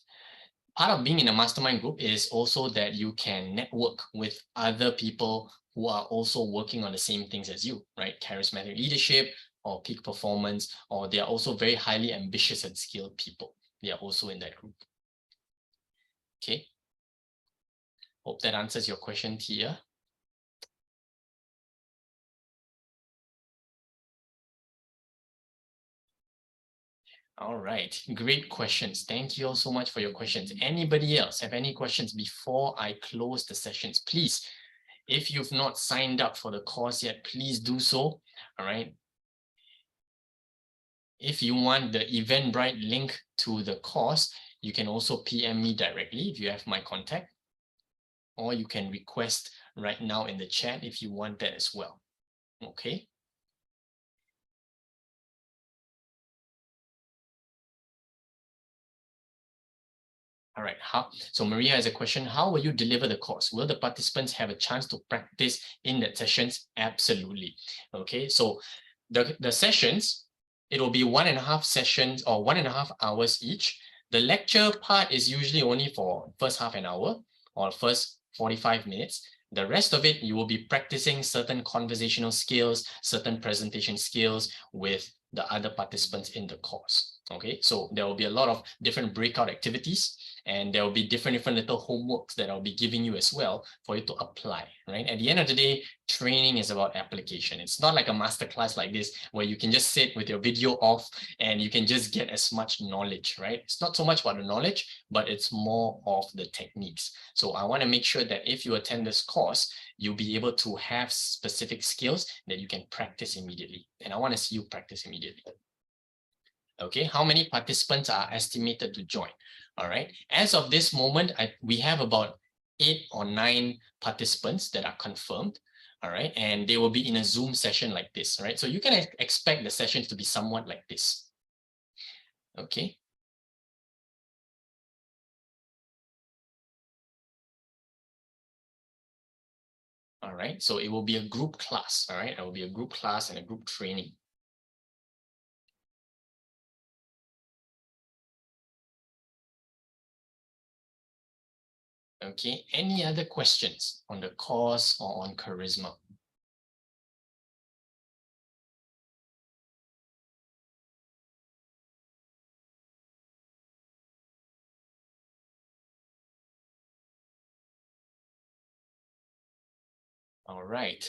[SPEAKER 1] Part of being in a mastermind group is also that you can network with other people who are also working on the same things as you, right? Charismatic leadership or peak performance, or they are also very highly ambitious and skilled people. They are also in that group. Okay. Hope that answers your question, Tia. All right, great questions. Thank you all so much for your questions. Anybody else have any questions before I close the sessions? Please, if you've not signed up for the course yet, please do so. All right. If you want the Eventbrite link to the course, you can also PM me directly if you have my contact, or you can request right now in the chat if you want that as well. Okay. All right, so Maria has a question. How will you deliver the course? Will the participants have a chance to practice in the sessions? Absolutely. Okay, so the sessions, it will be 1.5 sessions or 1.5 hours each. The lecture part is usually only for first half an hour or first 45 minutes. The rest of it, you will be practicing certain conversational skills, certain presentation skills with the other participants in the course. Okay, so there will be a lot of different breakout activities, and there will be different little homeworks that I'll be giving you as well for you to apply, right? At the end of the day, training is about application. It's not like a masterclass like this where you can just sit with your video off and you can just get as much knowledge, right? It's not so much about the knowledge, but it's more of the techniques. So I want to make sure that if you attend this course, you'll be able to have specific skills that you can practice immediately. And I want to see you practice immediately. Okay, how many participants are estimated to join? All right, as of this moment, we have about 8 or 9 participants that are confirmed. All right, and they will be in a Zoom session like this, right? So you can expect the sessions to be somewhat like this. Okay. All right, so it will be a group class. All right, it will be a group class and a group training. Okay, any other questions on the course or on charisma? All right.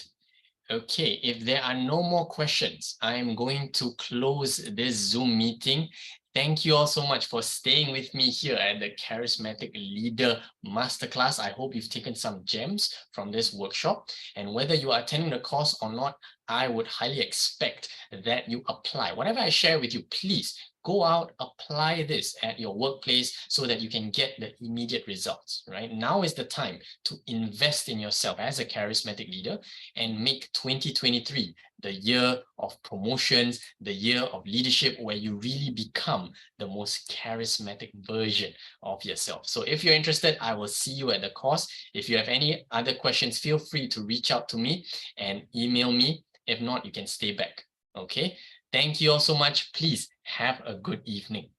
[SPEAKER 1] Okay, if there are no more questions, I'm going to close this Zoom meeting. Thank you all so much for staying with me here at the Charismatic Leader Masterclass. I hope you've taken some gems from this workshop. And whether you are attending the course or not, I would highly expect that you apply. Whatever I share with you, please go out, apply this at your workplace so that you can get the immediate results, right? Now is the time to invest in yourself as a charismatic leader and make 2023 the year of promotions, the year of leadership, where you really become the most charismatic version of yourself. So if you're interested, I will see you at the course. If you have any other questions, feel free to reach out to me and email me. If not, you can stay back. Okay. Thank you all so much. Please have a good evening.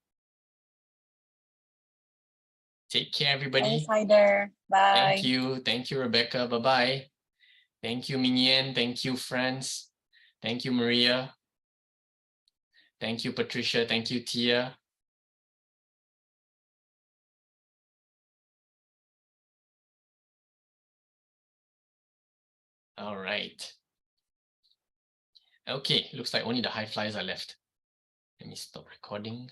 [SPEAKER 1] Take care, everybody.
[SPEAKER 4] Thanks, Haider. Bye.
[SPEAKER 1] Thank you. Thank you, Rebecca. Bye-bye. Thank you, Mingyan. Thank you, Franz. Thank you, Maria. Thank you, Patricia. Thank you, Tia. All right. Okay, looks like only the high flyers are left. Let me stop recording.